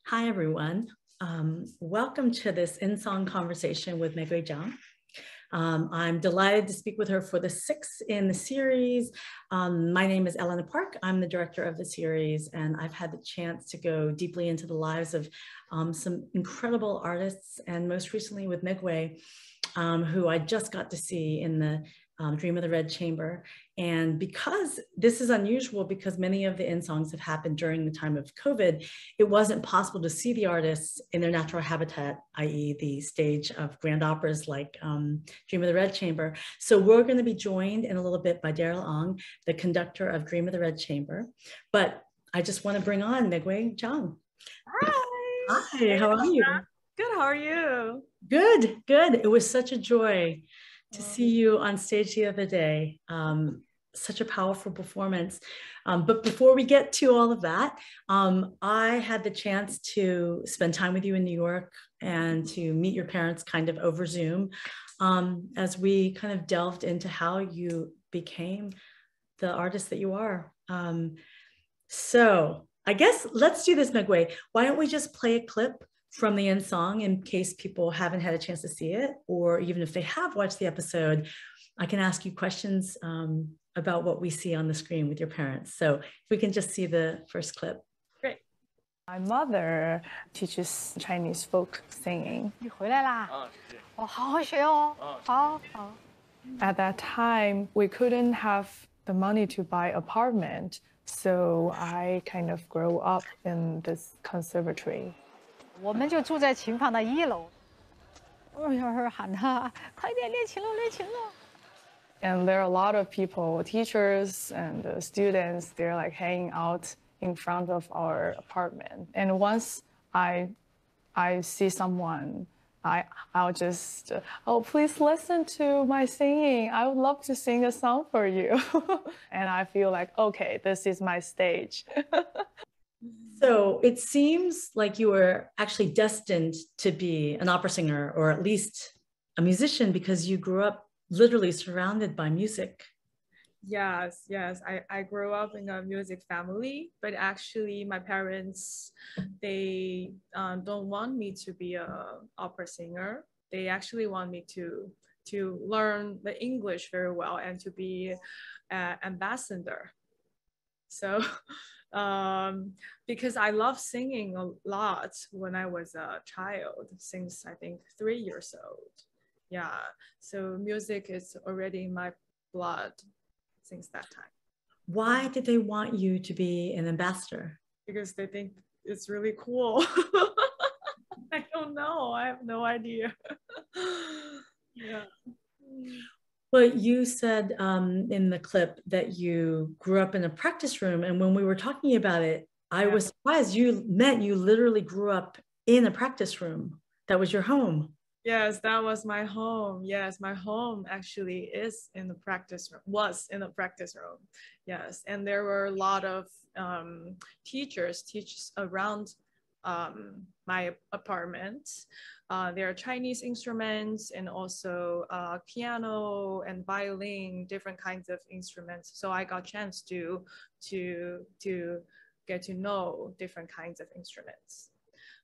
Hi, everyone. Welcome to this in-song conversation with Meigui Zhang. I'm delighted to speak with her for the sixth in the series. My name is Elena Park. I'm the director of the series, and I've had the chance to go deeply into the lives of some incredible artists, and most recently with Meigui, who I just got to see in the Dream of the Red Chamber. And because this is unusual, because many of the in-songs have happened during the time of COVID, it wasn't possible to see the artists in their natural habitat, i.e. the stage of grand operas like Dream of the Red Chamber. So we're going to be joined in a little bit by Darrell Ang, the conductor of Dream of the Red Chamber. But I just want to bring on Meigui Zhang. Hi. Hi, how are you? Good, how are you? Good, good. It was such a joy to see you on stage the other day. Such a powerful performance. But before we get to all of that, I had the chance to spend time with you in New York and to meet your parents kind of over Zoom as we kind of delved into how you became the artist that you are. So I guess let's do this, Meigui. Why don't we just play a clip from the end song in case people haven't had a chance to see it, or even if they have watched the episode, I can ask you questions about what we see on the screen with your parents. So if we can just see the first clip. Great. My mother teaches Chinese folk singing. 你回来啦？哦，好好学哦。好好。 At that time, we couldn't have the money to buy apartment, so I kind of grew up in this conservatory. 我们就住在琴房的1楼。我小时候喊他，快点练琴喽，练琴喽。 And there are a lot of people, teachers and students, they're like hanging out in front of our apartment. And once I see someone, I'll just, oh, please listen to my singing. I would love to sing a song for you. And I feel like, okay, this is my stage. So it seems like you were actually destined to be an opera singer, or at least a musician, because you grew up literally surrounded by music. Yes. I grew up in a music family, but actually my parents, they don't want me to be an opera singer. They actually want me to learn the English very well and to be an ambassador. So because I love singing a lot when I was a child, since I think 3 years old. Yeah, so music is already in my blood since that time. Why did they want you to be an ambassador? Because they think it's really cool. I don't know. I have no idea. Yeah. Well, you said in the clip that you grew up in a practice room. And when we were talking about it, I was surprised. You literally grew up in a practice room. That was your home. Yes, that was my home. Yes, my home actually is in the practice room, was in the practice room. Yes, and there were a lot of teachers around my apartment. There are Chinese instruments and also piano and violin, different kinds of instruments. So I got a chance to get to know different kinds of instruments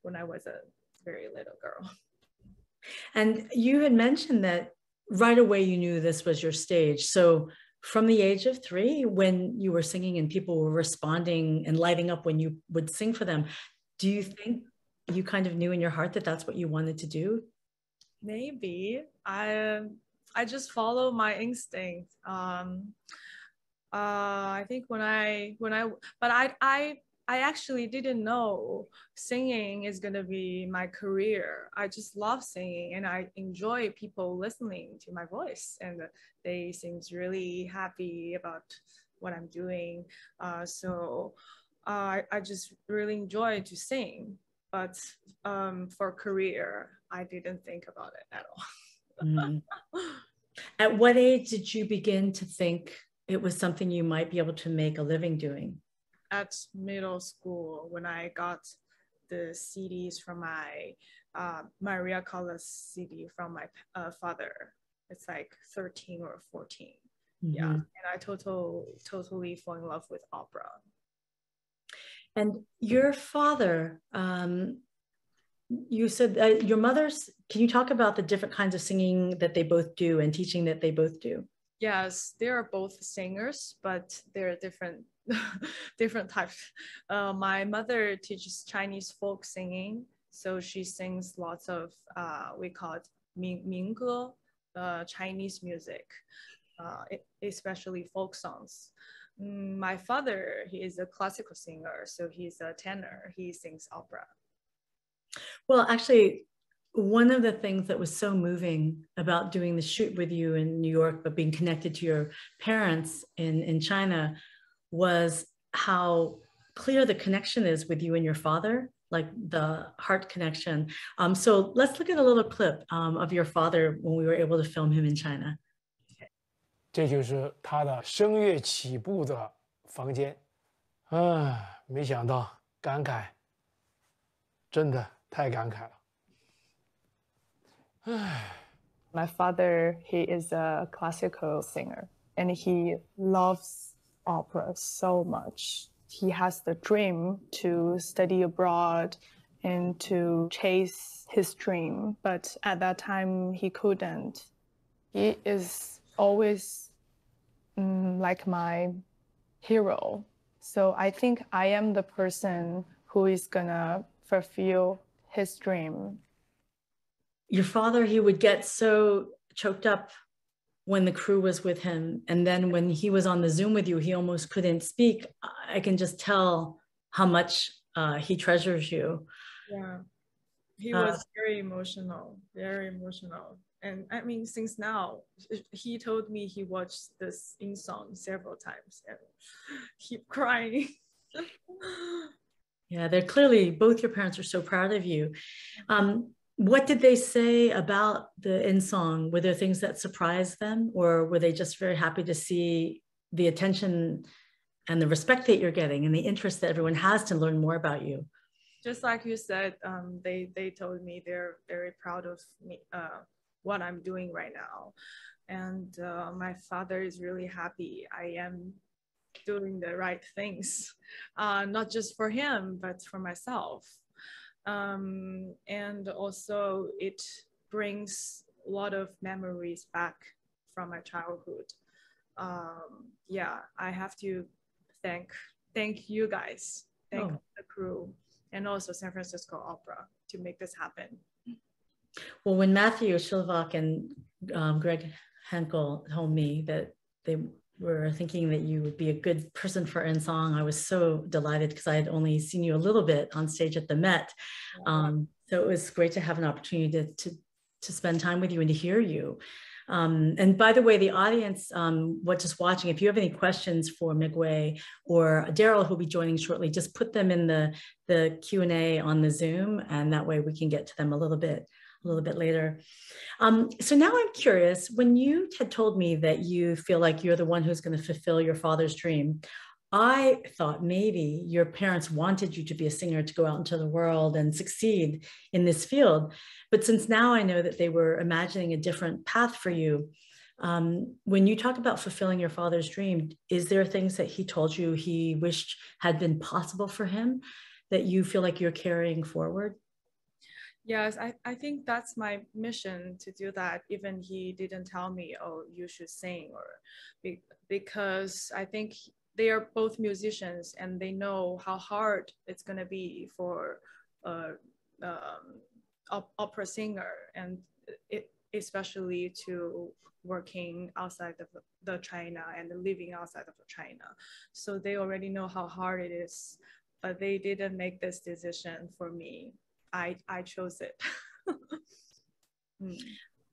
when I was a very little girl. And you had mentioned that right away you knew this was your stage. So from the age of 3, when you were singing and people were responding and lighting up when you would sing for them, do you think you kind of knew in your heart that that's what you wanted to do? Maybe. I just follow my instinct. I think I actually didn't know singing is gonna be my career. I just love singing and I enjoy people listening to my voice, and they seems really happy about what I'm doing. So I just really enjoy to sing, but for career, I didn't think about it at all. Mm. At what age did you begin to think it was something you might be able to make a living doing? At middle school, when I got the CDs from my Maria Callas CD from my father. It's like 13 or 14. Mm-hmm. Yeah, and I totally fall in love with opera. And your father, you said your mother's, can you talk about the different kinds of singing that they both do and teaching that they both do? Yes, they are both singers, but they're different different types. My mother teaches Chinese folk singing, so she sings lots of we call it Mingge, Chinese music, especially folk songs. My father, he is a classical singer, so he's a tenor. He sings opera. Well, actually, one of the things that was so moving about doing the shoot with you in New York, but being connected to your parents in China, was how clear the connection is with you and your father, like the heart connection. So let's look at a little clip of your father when we were able to film him in China. 这就是他的声乐起步的房间，啊，没想到感慨，真的太感慨了。My father, he is a classical singer and he loves opera so much. He has the dream to study abroad and to chase his dream, but at that time he couldn't. He is always like my hero. So I think I am the person who is gonna fulfill his dream. Your father, he would get so choked up when the crew was with him. And then when he was on the Zoom with you, he almost couldn't speak. I can just tell how much he treasures you. Yeah, he was very emotional, very emotional. And I mean, since now, he told me he watched this in song several times and keep crying. Yeah, they're clearly, both your parents are so proud of you. What did they say about the in song? Were there things that surprised them, or were they just very happy to see the attention and the respect that you're getting and the interest that everyone has to learn more about you? Just like you said, they told me they're very proud of me, what I'm doing right now. And my father is really happy I am doing the right things, not just for him, but for myself. And also it brings a lot of memories back from my childhood. Yeah, I have to thank you guys, thank the crew, and also San Francisco Opera to make this happen. Well, when Matthew Shilvak and Greg Henkel told me that they were thinking that you would be a good person for in song, I was so delighted because I had only seen you a little bit on stage at the Met. So it was great to have an opportunity to spend time with you and to hear you. And by the way, the audience, what's just watching, if you have any questions for Meigui or Darrell, who'll be joining shortly, just put them in the Q&A on the Zoom, and that way we can get to them a little bit later. So now I'm curious, when you had told me that you feel like you're the one who's going to fulfill your father's dream, I thought maybe your parents wanted you to be a singer, to go out into the world and succeed in this field. But since now I know that they were imagining a different path for you, when you talk about fulfilling your father's dream, is there things that he told you he wished had been possible for him that you feel like you're carrying forward? Yes, I think that's my mission, to do that. Even he didn't tell me, oh, you should sing, or because I think they are both musicians and they know how hard it's going to be for opera singer, and especially to working outside of the China and living outside of China. So they already know how hard it is, but they didn't make this decision for me. I chose it.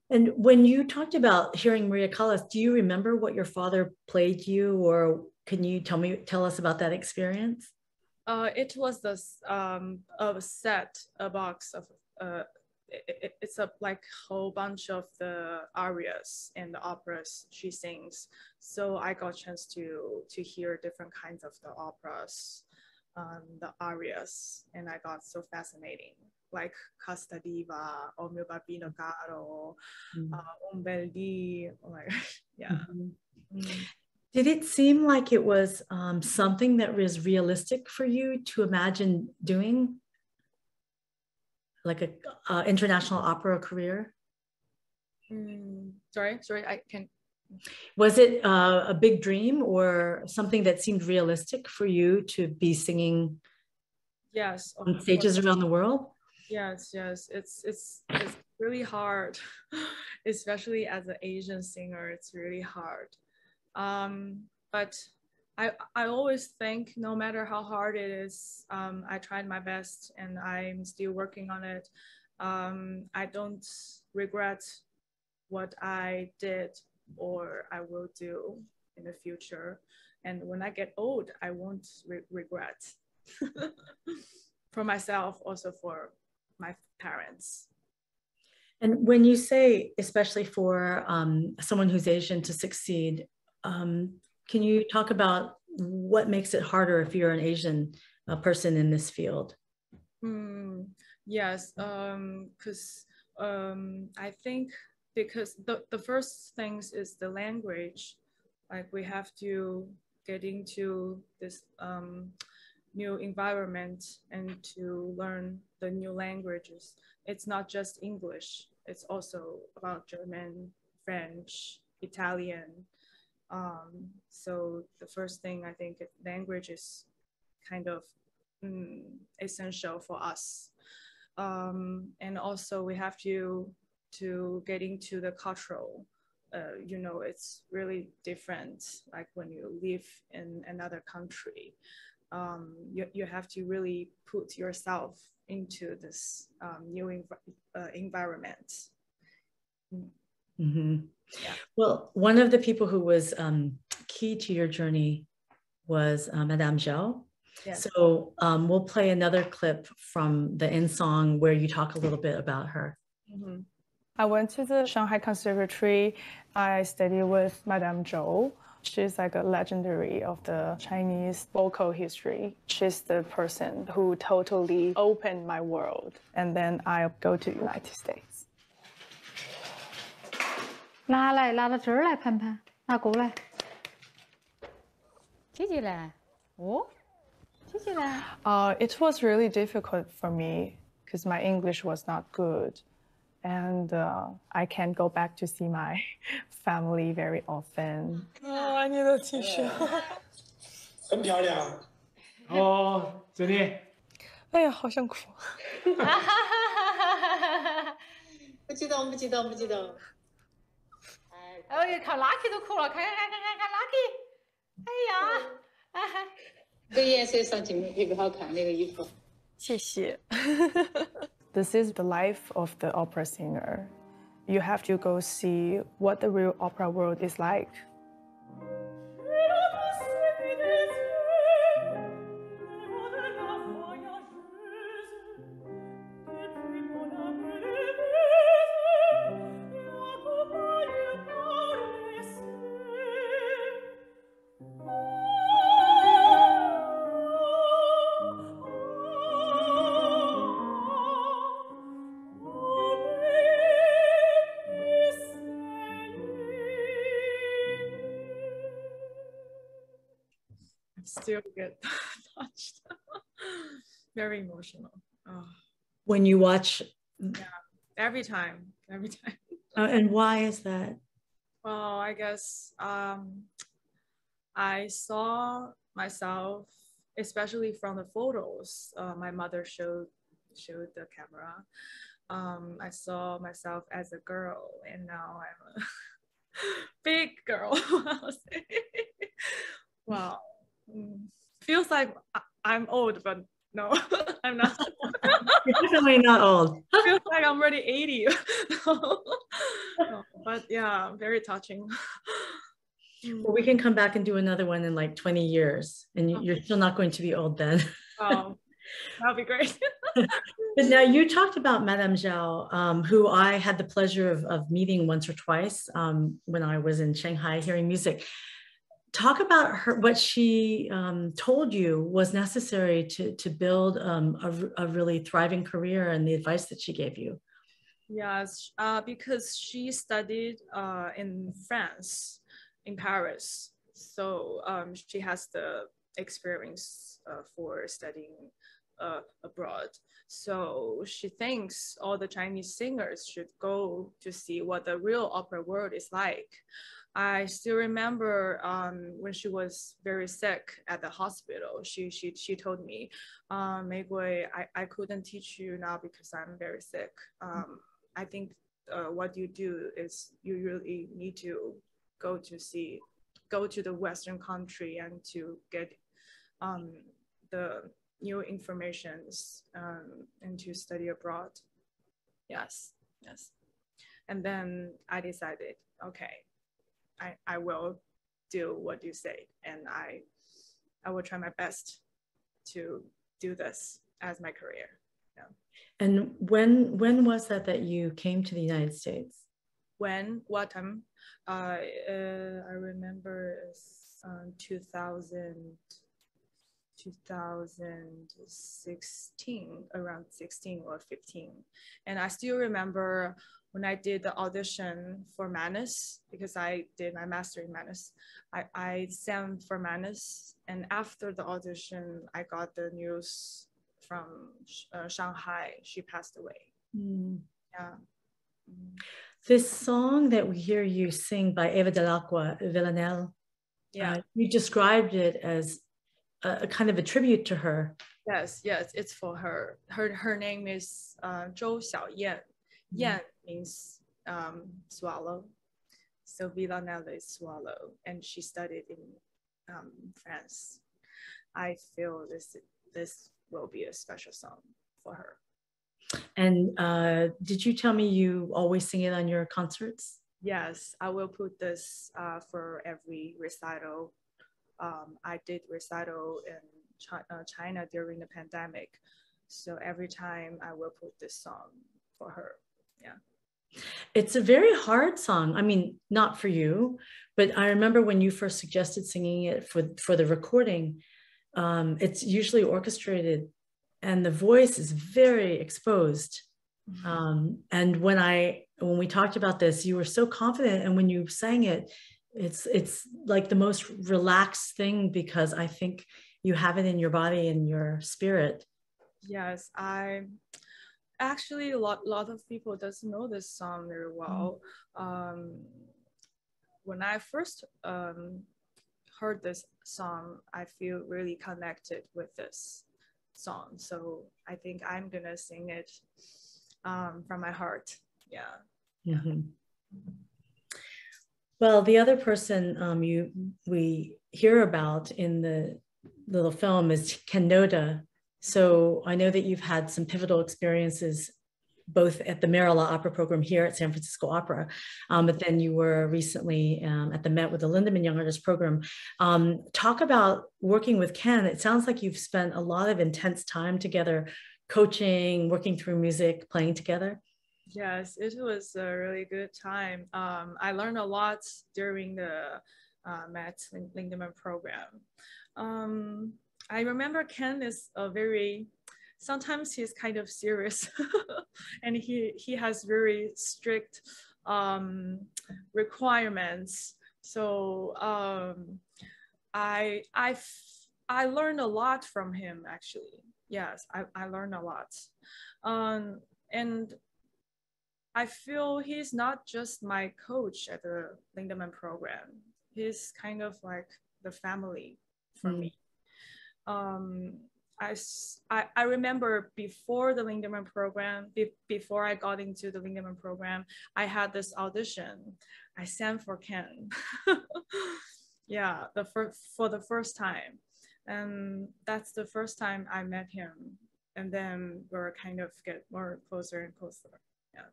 And when you talked about hearing Maria Callas, do you remember what your father played you, or can you tell us about that experience? It was this a box of it's a like whole bunch of the arias and the operas she sings. So I got a chance to hear different kinds of the operas, the arias, and I got so fascinating, like Casta Diva, O mio bambino caro, Un bel dì, like, yeah. Did it seem like it was something that was realistic for you to imagine doing, like a international opera career? Sorry, I can. Was it a big dream or something that seemed realistic for you to be singing? Yes, on stages around the world? Yes, it's really hard, especially as an Asian singer. It's really hard. But I always think no matter how hard it is, I tried my best and I'm still working on it. I don't regret what I did or I will do in the future. And when I get old, I won't regret for myself, also for my parents. And when you say, especially for someone who's Asian to succeed, can you talk about what makes it harder if you're an Asian person in this field? Yes, because I think because the first things is the language. Like we have to get into this new environment and to learn the new languages. It's not just English, it's also about German, French, Italian. So the first thing I think language is kind of essential for us. And also we have to get into the cultural, you know, it's really different. Like when you live in another country, you have to really put yourself into this new environment. Mm-hmm. Yeah. Well, one of the people who was key to your journey was Madame Zhao. Yes. So we'll play another clip from the In Song where you talk a little bit about her. Mm-hmm. I went to the Shanghai Conservatory. I studied with Madame Zhou. She's like a legendary of the Chinese vocal history. She's the person who totally opened my world. And then I go to United States. 拉来，拉到这儿来盘盘，拿过来。起起来，哦，起起来。It was really difficult for me because my English was not good. And I can't go back to see my family very often. Oh, I need a tissue. 很漂亮。哦，子妮。哎呀，好想哭。不激动，不激动，不激动。哎呀，看 Lucky 都哭了，看 Lucky。哎呀，这个颜色上镜头特别好看，那个衣服。谢谢。This is the life of the opera singer. You have to go see what the real opera world is like. Still get touched. Very emotional. Oh. When you watch? Yeah, every time. And why is that? Well, I guess I saw myself, especially from the photos my mother showed the camera. I saw myself as a girl, and now I'm a big girl. I'll say. Wow. Feels like I'm old, but no, I'm not. You're definitely not old. Feels like I'm already 80. No, but yeah, very touching. Well, we can come back and do another one in like 20 years, and you're still not going to be old then. Oh, that'll be great. But now you talked about Madame Zhao, who I had the pleasure of meeting once or twice when I was in Shanghai hearing music. Talk about her, what she told you was necessary to build a really thriving career, and the advice that she gave you. Yes, because she studied in France, in Paris. So she has the experience for studying abroad. So she thinks all the Chinese singers should go to see what the real opera world is like. I still remember when she was very sick at the hospital, she told me, Meigui, I couldn't teach you now because I'm very sick. I think what you do is you really need to go to the Western country and to get the new informations and to study abroad. Yes. And then I decided, okay, I will do what you say, and I will try my best to do this as my career. Yeah. And when was that you came to the United States? What time? I remember it's 2016, around 16 or 15. And I still remember when I did the audition for Manus, because I did my master in Manus, I sang for Manus, and after the audition, I got the news from Shanghai. She passed away. Yeah. This song that we hear you sing by Eva Delacqua, Villanelle, you described it as a kind of a tribute to her. Yes, it's for her. Her name is Zhou Xiaoyan. Yan means swallow. So Villanelle is swallow, and she studied in France. I feel this will be a special song for her. And did you tell me you always sing it on your concerts? Yes, I will put this for every recital. I did recital in China during the pandemic. So every time I will put this song for her. Yeah. It's a very hard song. I mean, not for you, but I remember when you first suggested singing it for the recording, it's usually orchestrated and the voice is very exposed. And when we talked about this, you were so confident, and when you sang it, it's like the most relaxed thing, because I think you have it in your body and your spirit. Yes, I actually a lot of people doesn't know this song very well. When I first heard this song, I feel really connected with this song. So I think I'm gonna sing it from my heart. Yeah. Well, the other person we hear about in the little film is Conductor. So I know that you've had some pivotal experiences both at the Merola Opera program here at San Francisco Opera, but then you were recently at the Met with the Lindemann Young Artist Program. Talk about working with Ken. It sounds like you've spent a lot of intense time together, coaching, working through music, playing together. Yes, it was a really good time. I learned a lot during the Met Lindemann program. I remember Ken is sometimes he's kind of serious and he has very strict requirements. So I learned a lot from him, actually. Yes, I learned a lot. And I feel he's not just my coach at the Lindemann program. He's kind of like the family for me. I remember before the Lindemann program, before I got into the Lindemann program, I had this audition. I sang for Ken. Yeah, for the first time. And that's the first time I met him. And then we're kind of get more closer and closer. Yeah.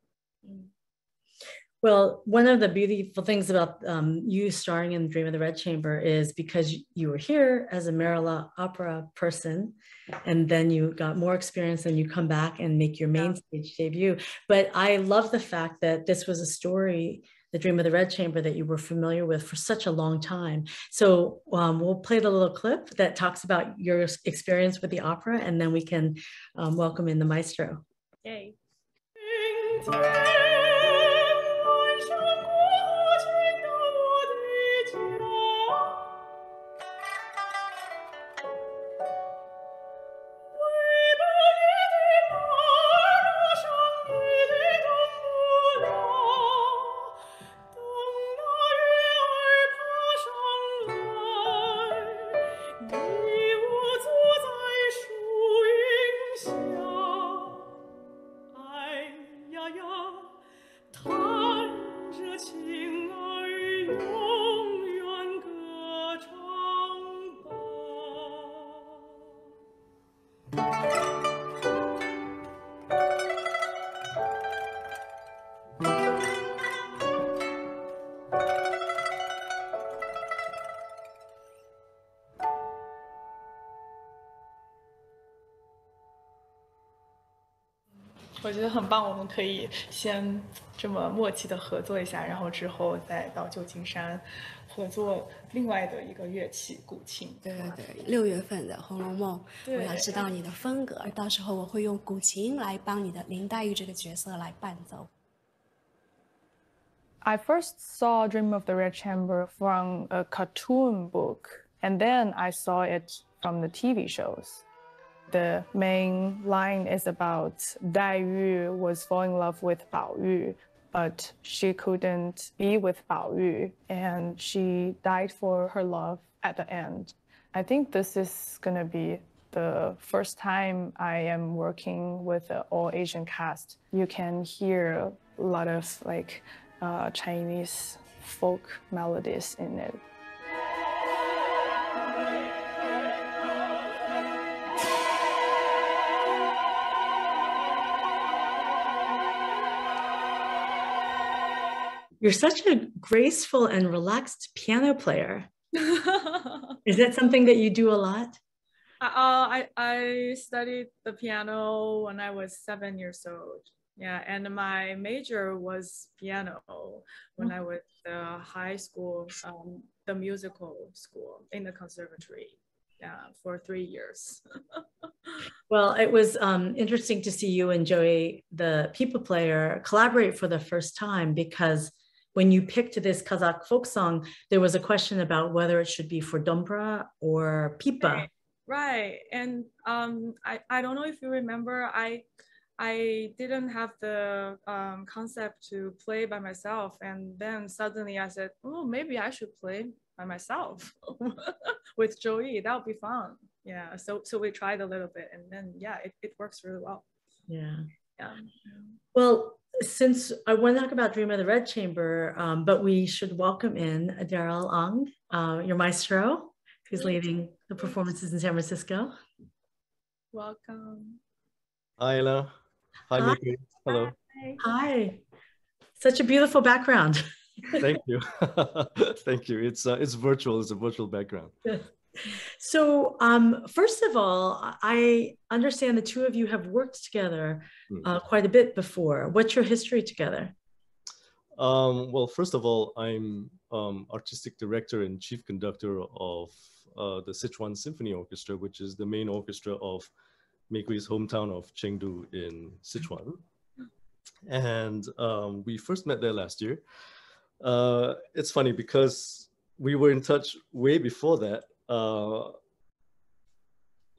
Well, one of the beautiful things about you starring in Dream of the Red Chamber is because you were here as a Merola opera person, and then you got more experience and you come back and make your main stage debut. But I love the fact that this was a story, the Dream of the Red Chamber, that you were familiar with for such a long time. So we'll play the little clip that talks about your experience with the opera, and then we can welcome in the maestro. Yay. 我觉得很棒，我们可以先这么默契的合作一下，然后之后再到旧金山合作另外的一个乐器古琴。对对对，6月份的《红楼梦》，我对想知道你的风格，到时候我会用古琴来帮你的林黛玉这个角色来伴奏。I first saw Dream of the Red Chamber from a cartoon book, and then I saw it from the TV shows. The main line is about Dai Yu was falling in love with Bao Yu, but she couldn't be with Bao Yu, and she died for her love at the end. I think this is gonna be the first time I am working with an all-Asian cast. You can hear a lot of like Chinese folk melodies in it. You're such a graceful and relaxed piano player. Is that something that you do a lot? I studied the piano when I was 7 years old. Yeah, and my major was piano when I was high school, the musical school in the conservatory. Yeah, for 3 years. Well, it was interesting to see you and Joey, the pipa player, collaborate for the first time, because when you picked this Kazakh folk song, there was a question about whether it should be for dombra or pipa. Right. And I don't know if you remember, I didn't have the concept to play by myself. And then suddenly I said, oh, maybe I should play by myself with Joey. That would be fun. Yeah. So we tried a little bit, and then, yeah, it works really well. Yeah. Yeah. Well, since I want to talk about Dream of the Red Chamber, but we should welcome in Darrell Ang, your maestro, who's leading the performances in San Francisco. Welcome. Hi, Ella. Hi, Meigui. Hello. Hi. Such a beautiful background. Thank you. Thank you. It's virtual. It's a virtual background. So first of all, I understand the two of you have worked together quite a bit before. What's your history together? Well, first of all, I'm artistic director and chief conductor of the Sichuan Symphony Orchestra, which is the main orchestra of Meigui's hometown of Chengdu in Sichuan. And we first met there last year. It's funny because we were in touch way before that.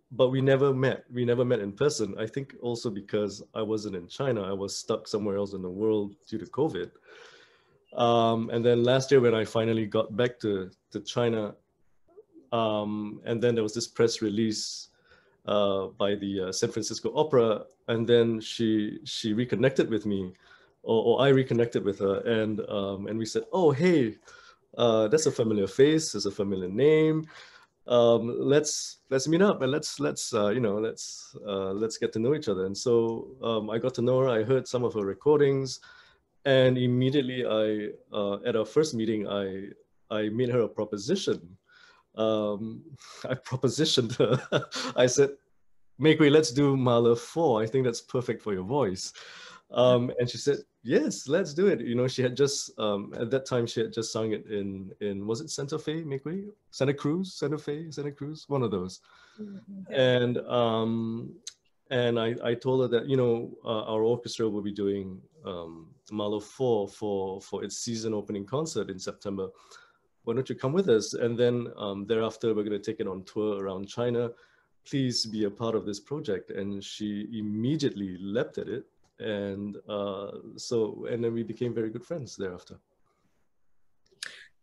But we never met. We never met in person. I think also because I wasn't in China. I was stuck somewhere else in the world due to COVID. And then last year when I finally got back to China, and then there was this press release by the San Francisco Opera, and then she reconnected with me, or I reconnected with her, and we said, oh, hey, that's a familiar face, there's a familiar name. Let's meet up and let's get to know each other. And so I got to know her. I heard some of her recordings, and immediately at our first meeting, I made her a proposition. I propositioned her. I said, Meigui, let's do Mahler 4. I think that's perfect for your voice. And she said, yes, let's do it. You know, she had just, at that time, she had just sung it in was it Santa Fe, Meigui? Santa Cruz, one of those. Mm-hmm. And I told her that, you know, our orchestra will be doing Mahler 4 for its season opening concert in September. Why don't you come with us? And then thereafter, we're going to take it on tour around China. Please be a part of this project. And she immediately leapt at it. And then we became very good friends thereafter.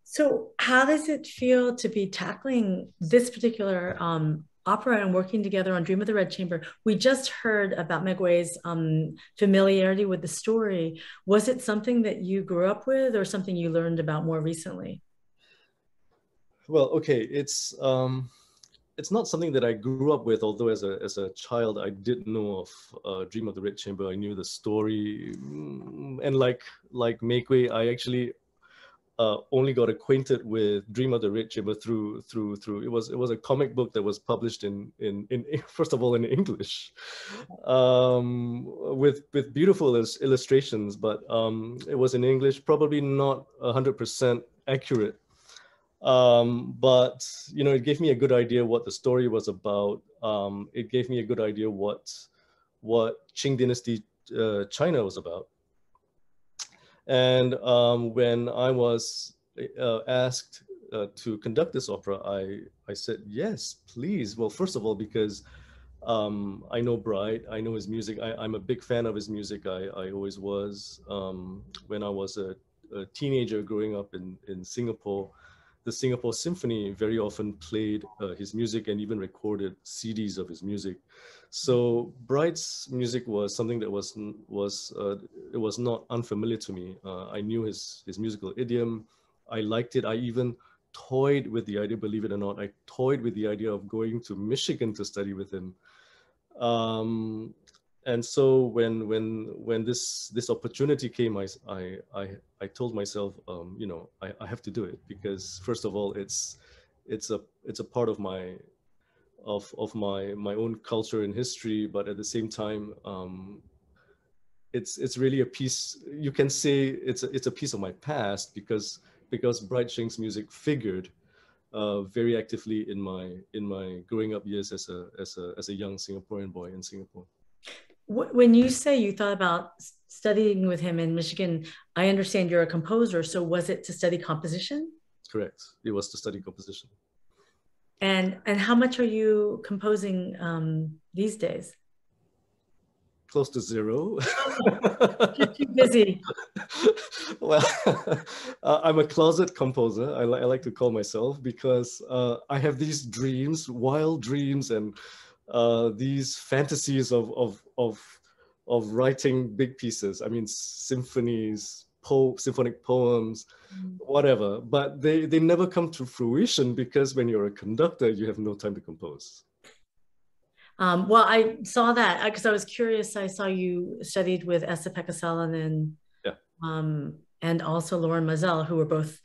So how does it feel to be tackling this particular opera and working together on Dream of the Red Chamber? We just heard about Meigui's familiarity with the story. Was it something that you grew up with or something you learned about more recently? Well, okay, it's not something that I grew up with, although as a child, I did know of Dream of the Red Chamber. I knew the story. And like Meigui, only got acquainted with Dream of the Red Chamber through it was a comic book that was published in first of all in English, with beautiful illustrations, but it was in English, probably not 100% accurate. But you know, it gave me a good idea what the story was about. It gave me a good idea what Qing Dynasty China was about. And when I was asked to conduct this opera, I said, yes, please. Well, first of all, because I know Bright, I know his music. I'm a big fan of his music. I always was. When I was a teenager growing up in Singapore, the Singapore Symphony very often played his music and even recorded CDs of his music. So Bright's music was something that it was not unfamiliar to me. I knew his musical idiom. I liked it. I even toyed with the idea, believe it or not, I toyed with the idea of going to Michigan to study with him. And so when this opportunity came, I told myself, you know, I have to do it, because first of all, it's a part of my own culture and history, but at the same time, it's really a piece. You can say it's a piece of my past, because Bright Sheng's music figured very actively in my growing up years as a young Singaporean boy in Singapore. When you say you thought about studying with him in Michigan, I understand you're a composer. So was it to study composition? Correct. It was to study composition. And how much are you composing these days? Close to zero. Too busy. Well, I'm a closet composer. I like to call myself, because I have these dreams, wild dreams, and these fantasies of writing big pieces. I mean, symphonies, symphonic poems, whatever. But they never come to fruition, because when you're a conductor, you have no time to compose. Well, I saw that because I was curious. I saw you studied with Esa-Pekka Salonen, and also Lauren Mazel, who were both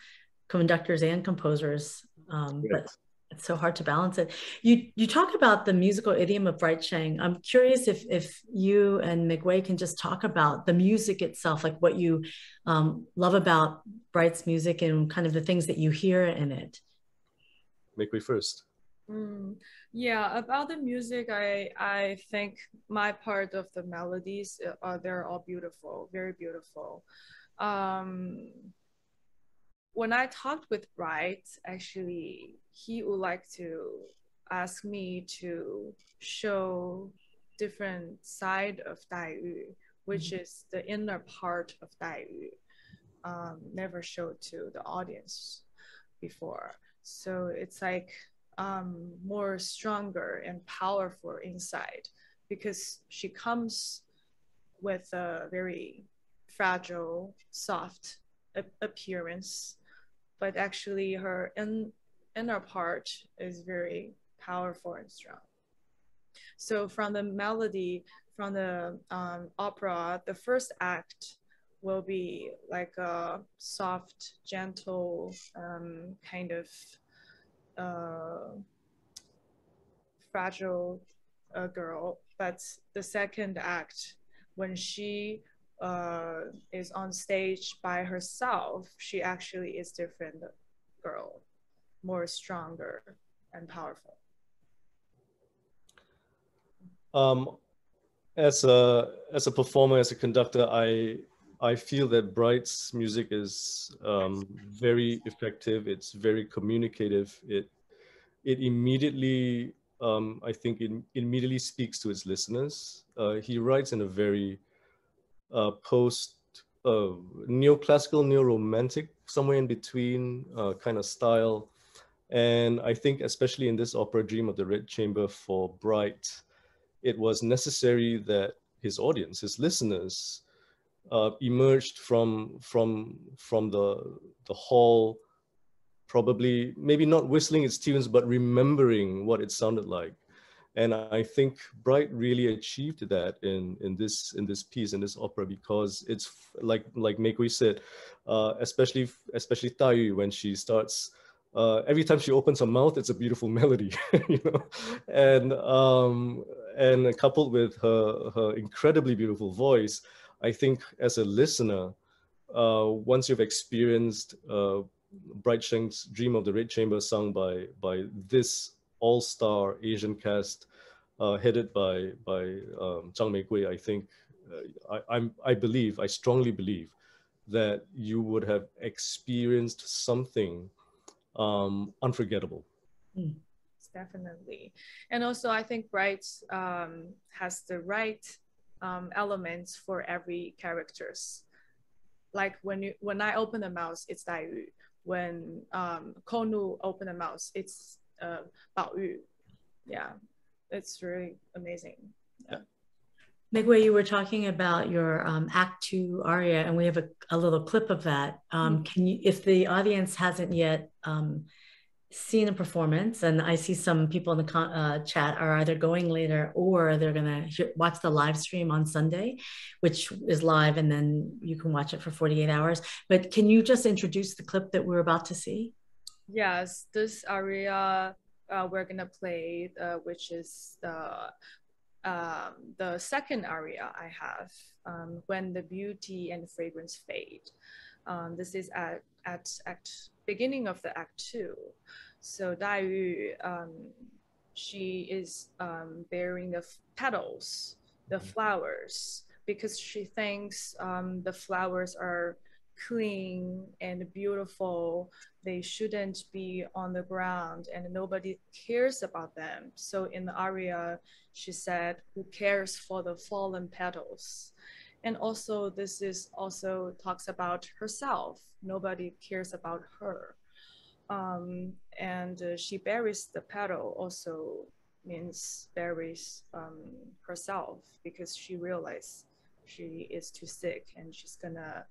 conductors and composers. But it's so hard to balance it. You talk about the musical idiom of Bright Sheng. I'm curious if you and Meigui can just talk about the music itself, like what you love about Bright's music and kind of the things that you hear in it. Meigui first. Yeah, about the music, I think my part of the melodies, they're all beautiful, very beautiful. When I talked with Bright, actually, he would like to ask me to show different side of Daiyu, which is the inner part of Daiyu, never showed to the audience before. So it's like more stronger and powerful inside, because she comes with a very fragile, soft appearance, but actually her inner part is very powerful and strong. So from the melody, from the opera, the first act will be like a soft, gentle kind of fragile girl, but the second act, when she is on stage by herself, she actually is different girl, more stronger and powerful. As a performer, as a conductor, I feel that Bright's music is very effective. It's very communicative. It immediately, I think, it immediately speaks to its listeners. He writes in a very neoclassical, neo-romantic, somewhere in between kind of style. And I think, especially in this opera, Dream of the Red Chamber, for Bright, it was necessary that his audience, his listeners, emerged from the hall, probably maybe not whistling its tunes, but remembering what it sounded like. And I think Bright really achieved that in this piece, in this opera, because it's like Meigui said, especially Tai Yu, when she starts, every time she opens her mouth, it's a beautiful melody, you know, and coupled with her incredibly beautiful voice, I think as a listener, once you've experienced Bright Sheng's Dream of the Red Chamber sung by this all-star Asian cast, headed by Zhang Meigui, I think I strongly believe that you would have experienced something unforgettable. Definitely. And also I think Bright has the right elements for every characters. Like when I open the mouth, it's Dai Yu. When Konu open the mouth, it's Bao Yu. Yeah, it's really amazing. Yeah. Meigui, you were talking about your Act 2 aria, and we have a little clip of that. Can you, if the audience hasn't yet seen a performance, and I see some people in the chat are either going later or they're gonna watch the live stream on Sunday, which is live, and then you can watch it for 48 hours. But can you just introduce the clip that we're about to see? Yes, this aria we're gonna play, which is the second aria I have, When the Beauty and Fragrance Fade. This is at beginning of the Act 2. So Dai Yu, she is bearing the petals, the flowers, because she thinks the flowers are clean and beautiful. They shouldn't be on the ground and nobody cares about them. So in the aria, she said, who cares for the fallen petals? And also this is also talks about herself. Nobody cares about her. And she buries the petal also means buries herself, because she realized she is too sick and she's gonna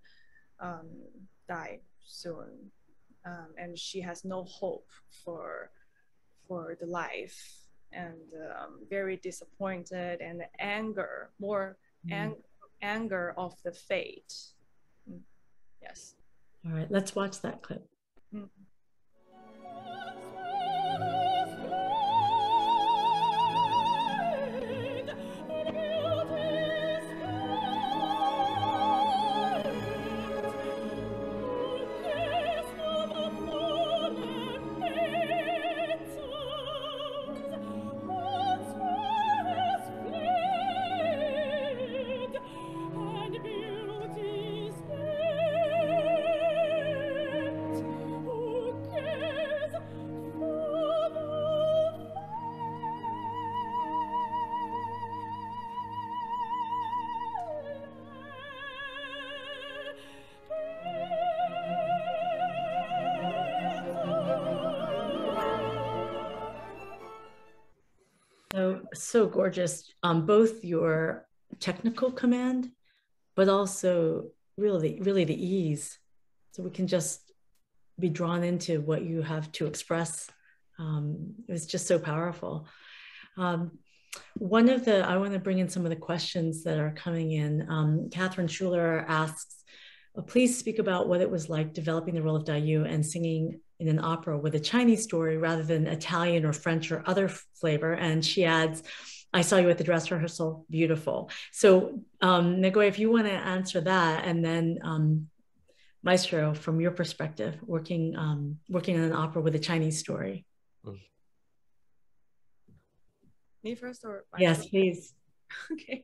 die soon. And she has no hope for the life, and very disappointed, and anger, more anger of the fate. Yes. All right, let's watch that clip. So gorgeous, both your technical command, but also really the ease. So we can just be drawn into what you have to express. It's just so powerful. I want to bring in some of the questions that are coming in. Catherine Schuler asks, please speak about what it was like developing the role of Dai Yu and singing in an opera with a Chinese story rather than Italian or French or other flavor. And she adds, I saw you at the dress rehearsal, beautiful. So Meigui, if you want to answer that, and then Maestro, from your perspective, working on an opera with a Chinese story. Me first or Maestro? Yes, please. Okay.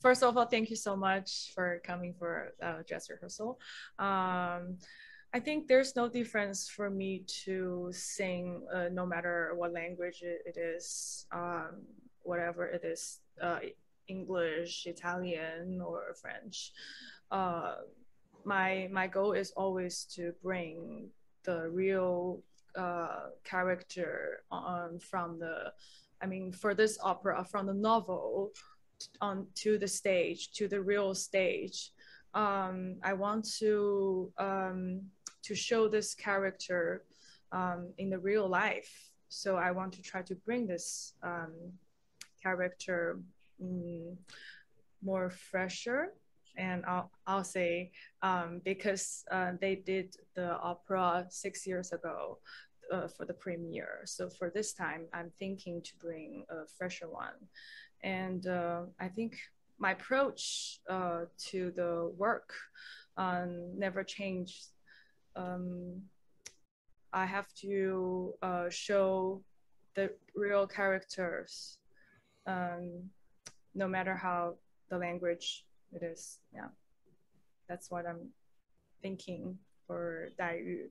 First of all, thank you so much for coming for dress rehearsal. I think there's no difference for me to sing no matter what language it is, whatever it is, English, Italian, or French. My goal is always to bring the real character for this opera, from the novel onto the stage, to the real stage. I want to show this character in the real life, So I want to try to bring this character more fresher. And I'll say because they did the opera 6 years ago for the premiere. So for this time, I'm thinking to bring a fresher one. And I think my approach to the work never changed. I have to show the real characters, no matter how the language it is. Yeah, that's what I'm thinking for Dai Yu.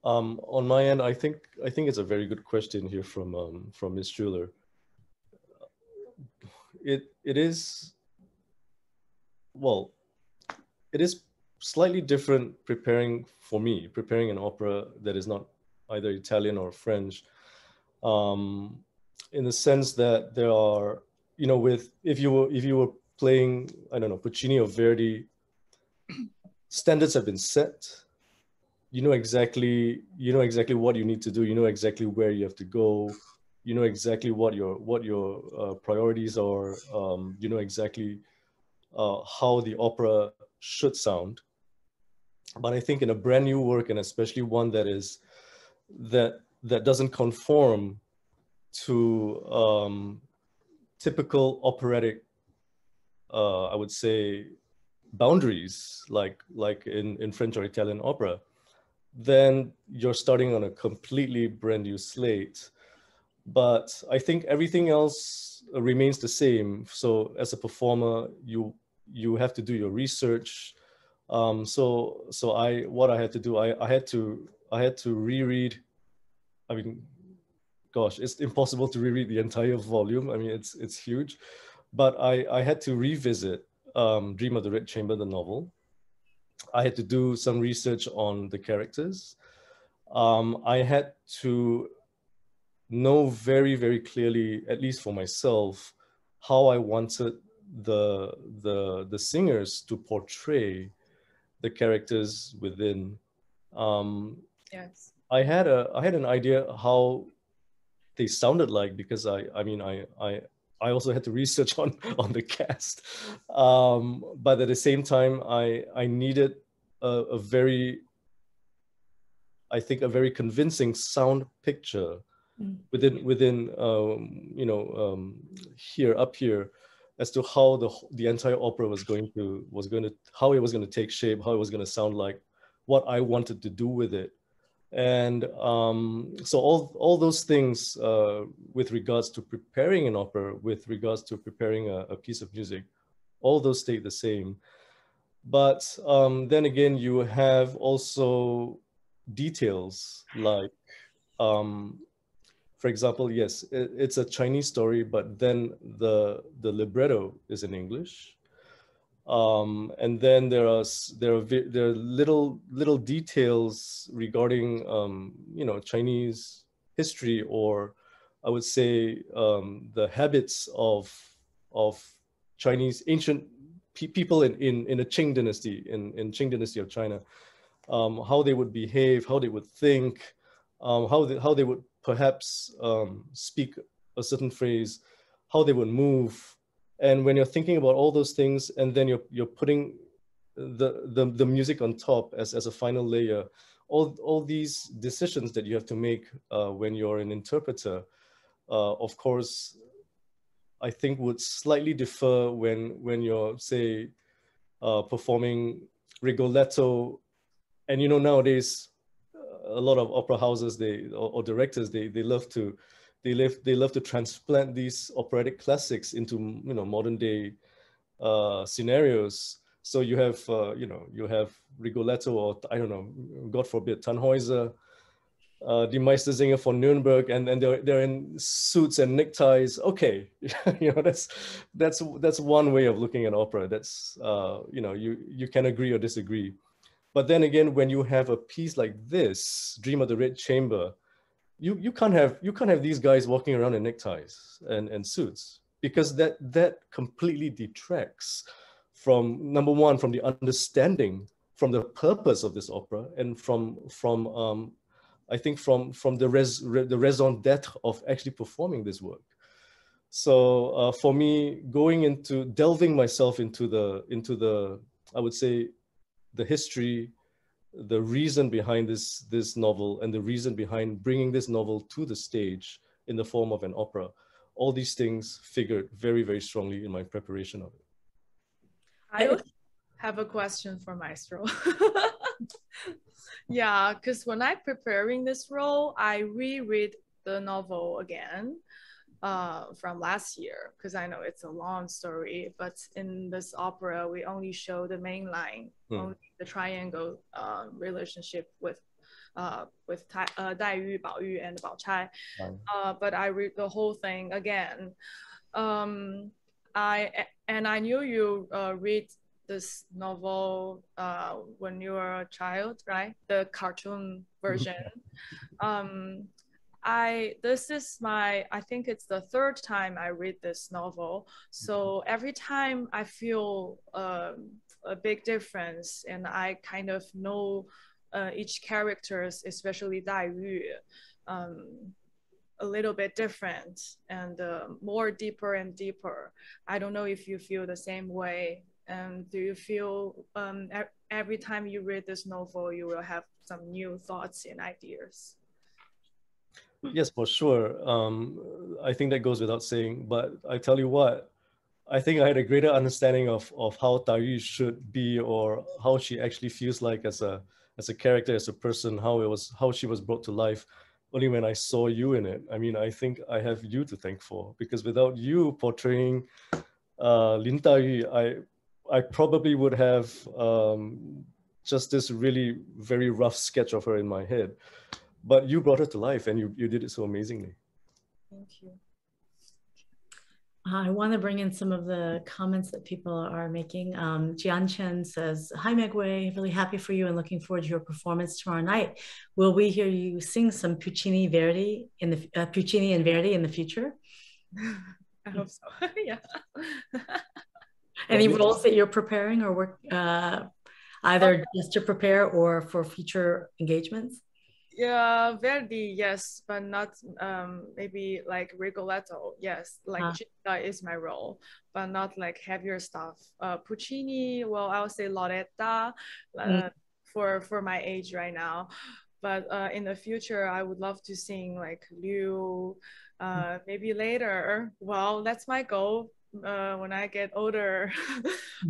On my end, I think it's a very good question here from Ms. Schuler. It is, well, it is slightly different preparing an opera that is not either Italian or French, in the sense that there are, you know, if you were playing, I don't know, Puccini or Verdi, standards have been set. You know exactly what you need to do. You know exactly where you have to go. You know exactly what your priorities are. You know exactly how the opera should sound. But I think in a brand new work, and especially one that doesn't conform to typical operatic, I would say, boundaries, like in French or Italian opera, then you're starting on a completely brand new slate. But I think everything else remains the same. So as a performer, you have to do your research. So what I had to do, I had to reread. I mean, gosh, it's impossible to reread the entire volume. I mean, it's huge, but I had to revisit Dream of the Red Chamber, the novel. I had to do some research on the characters. I had to know very, very clearly, at least for myself, how I wanted the singers to portray the characters within. Yes. I had an idea how they sounded like, because I also had to research on the cast, but at the same time I needed a very convincing sound picture within up here, as to how the entire opera was going to how it was going to take shape, how it was going to sound like, what I wanted to do with it. And so all those things with regards to preparing an opera, with regards to preparing a piece of music, all those stay the same. But then again, you have also details like, for example, yes, it's a Chinese story, but then the libretto is in English. And then there are little details regarding Chinese history, or I would say the habits of Chinese ancient people in the Qing dynasty, in Qing dynasty of China, how they would behave, how they would think, how they would perhaps speak a certain phrase, how they would move. And when you're thinking about all those things, and then you're putting the music on top as a final layer, all these decisions that you have to make when you're an interpreter, of course, I think would slightly differ when you're, say, performing Rigoletto. And nowadays, a lot of opera houses, or directors, they love to transplant these operatic classics into modern day scenarios. So you have Rigoletto, or I don't know, God forbid, Tannhäuser, Die Meistersinger von Nürnberg, and they're in suits and neckties. Okay, that's one way of looking at opera. That's you can agree or disagree. But then again, when you have a piece like this, Dream of the Red Chamber, you can't have these guys walking around in neckties and suits, because that completely detracts from, number one, from the understanding, from the purpose of this opera, and from I think from the raison d'etre of actually performing this work. So for me, delving myself into the I would say the history, the reason behind this novel, and the reason behind bringing this novel to the stage in the form of an opera, all these things figured very, very strongly in my preparation of it. I also have a question for Maestro. Yeah, because when I'm preparing this role, I reread the novel again from last year, because I know it's a long story, but in this opera, we only show the main line, only the triangle relationship with Dai Yu, Bao Yu, and Bao Chai. But I read the whole thing again. I knew you read this novel when you were a child, right? The cartoon version. This is I think it's the third time I read this novel. So every time I feel a big difference, and I kind of know each characters, especially Dai Yu, a little bit different and more deeper and deeper. I don't know if you feel the same way. And do you feel every time you read this novel, you will have some new thoughts and ideas? Yes, for sure. I think that goes without saying, but I tell you what, I think I had a greater understanding of how Dai Yu should be, or how she actually feels like as a character, as a person, how she was brought to life, only when I saw you in it. I mean, I think I have you to thank for, because without you portraying Lin Dai Yu, I probably would have just this really very rough sketch of her in my head. But you brought her to life, and you did it so amazingly. Thank you. I want to bring in some of the comments that people are making. Jian Chen says, "Hi Meigui, really happy for you and looking forward to your performance tomorrow night. Will we hear you sing some Puccini and Verdi in the future?" I hope so. Yeah. Any roles that you're preparing or work either just to prepare or for future engagements? Yeah, Verdi, yes, but not maybe like Rigoletto. Yes, like Gita is my role, but not like heavier stuff. Puccini, well, I would say Loretta for my age right now. But in the future, I would love to sing like Liu, maybe later. Well, that's my goal. When I get older,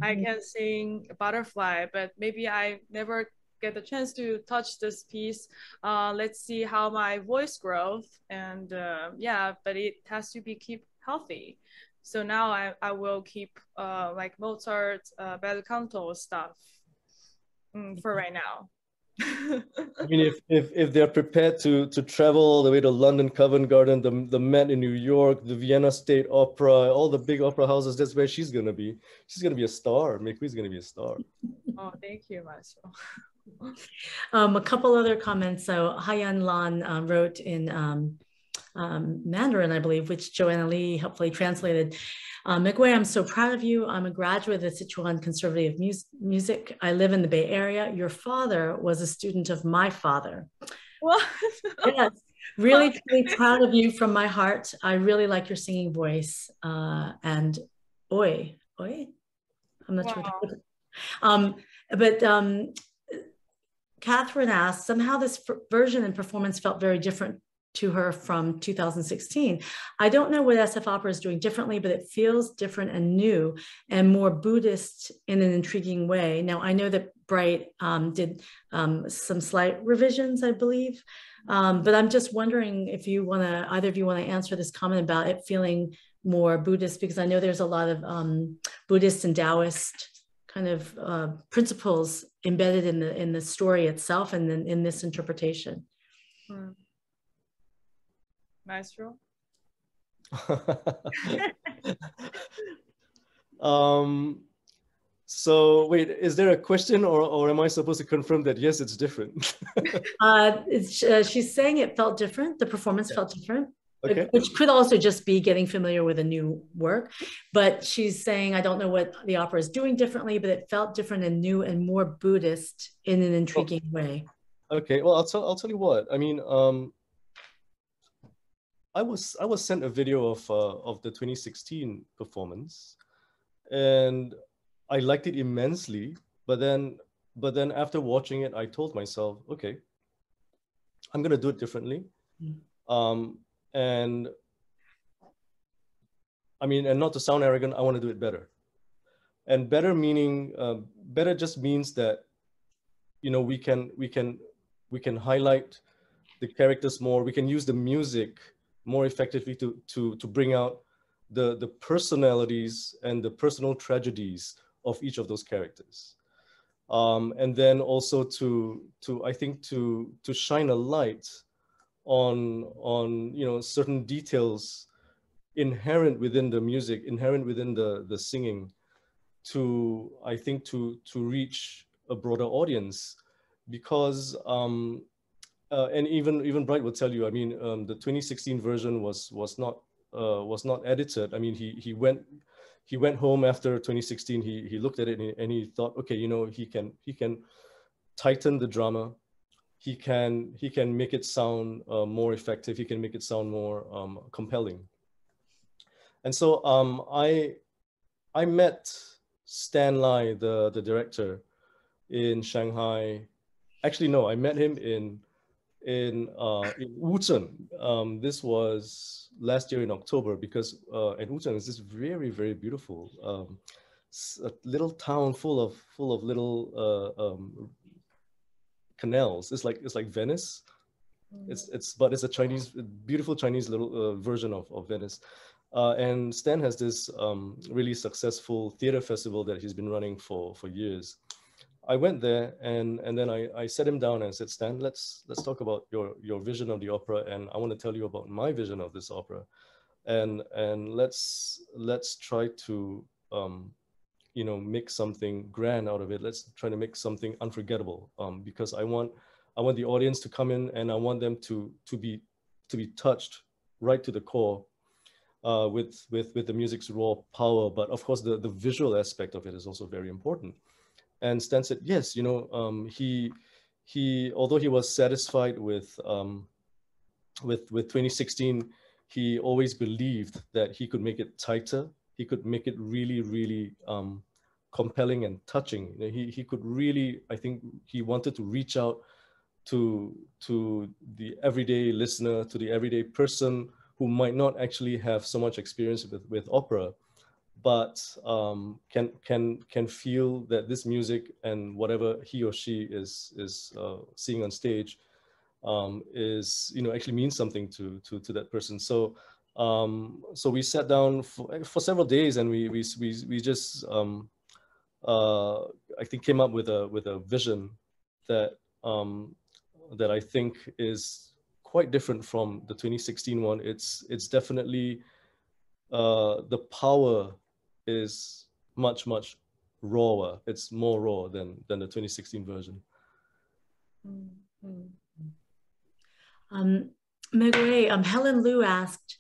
I can sing Butterfly, but maybe I never get the chance to touch this piece. Let's see how my voice grows, and yeah, but it has to be keep healthy. So now I will keep like Mozart, bel canto stuff for right now. I mean, if they're prepared to travel all the way to London, Covent Garden, the Met in New York, the Vienna State Opera, all the big opera houses, that's where she's gonna be. She's gonna be a star. Meigui's gonna be a star. Oh, thank you, Maestro. A couple other comments. So Haiyan Lan wrote in Mandarin, I believe, which Joanna Lee helpfully translated. Meigui, I'm so proud of you. I'm a graduate of the Sichuan Conservative Music. I live in the Bay Area. Your father was a student of my father. What? Yes, really, really proud of you from my heart. I really like your singing voice. And oi, I'm not sure. But Catherine asked, somehow this version and performance felt very different to her from 2016. I don't know what SF Opera is doing differently, but it feels different and new and more Buddhist in an intriguing way. Now, I know that Bright did some slight revisions, I believe, but I'm just wondering if you want to, either of you want to answer this comment about it feeling more Buddhist, because I know there's a lot of Buddhist and Taoist kind of principles embedded in the story itself and then in this interpretation. Maestro? So wait, is there a question, or am I supposed to confirm that yes, it's different? She's saying it felt different. The performance felt different. Okay. Which could also just be getting familiar with a new work. But she's saying, I don't know what the opera is doing differently, but it felt different and new and more Buddhist in an intriguing way. Okay, well, I'll tell you what. I mean, I was sent a video of the 2016 performance, and I liked it immensely. But then after watching it, I told myself, okay, I'm gonna do it differently. And I mean, and not to sound arrogant, I want to do it better. And better meaning, better just means that, you know, we can highlight the characters more. We can use the music more effectively to bring out the personalities and the personal tragedies of each of those characters. And then also to I think to shine a light on you know, certain details inherent within the music, inherent within the singing, to I think to reach a broader audience, because and even Bright will tell you, I mean, the 2016 version was not edited. I mean, he went home after 2016. He looked at it and he thought, okay, you know, he can tighten the drama. He can make it sound more effective. He can make it sound more compelling. And so I met Stan Lai, the director, in Shanghai. Actually, no, I met him in Wuzhen. This was last year in October, because and Wuzhen is this very, very beautiful a little town full of little canals. It's like Venice. But it's a Chinese, beautiful Chinese little version of Venice. And Stan has this really successful theater festival that he's been running for years. I went there and then I sat him down and said, Stan, let's talk about your vision of the opera, and I want to tell you about my vision of this opera, and let's try to you know, make something grand out of it. Let's try to make something unforgettable, because I want the audience to come in, and I want them to be touched right to the core with the music's raw power. But of course, the visual aspect of it is also very important. And Stan said, yes, you know, he although he was satisfied with 2016, he always believed that he could make it tighter. He could make it really, really compelling and touching. He could really, I think he wanted to reach out to the everyday listener, to the everyday person who might not actually have so much experience with opera, but can feel that this music and whatever he or she is seeing on stage is, you know, actually means something to that person. So so we sat down for several days, and we just I think came up with a vision that that I think is quite different from the 2016 one. It's definitely the power is much rawer. It's more raw than the 2016 version. Meigui, Helen Liu asked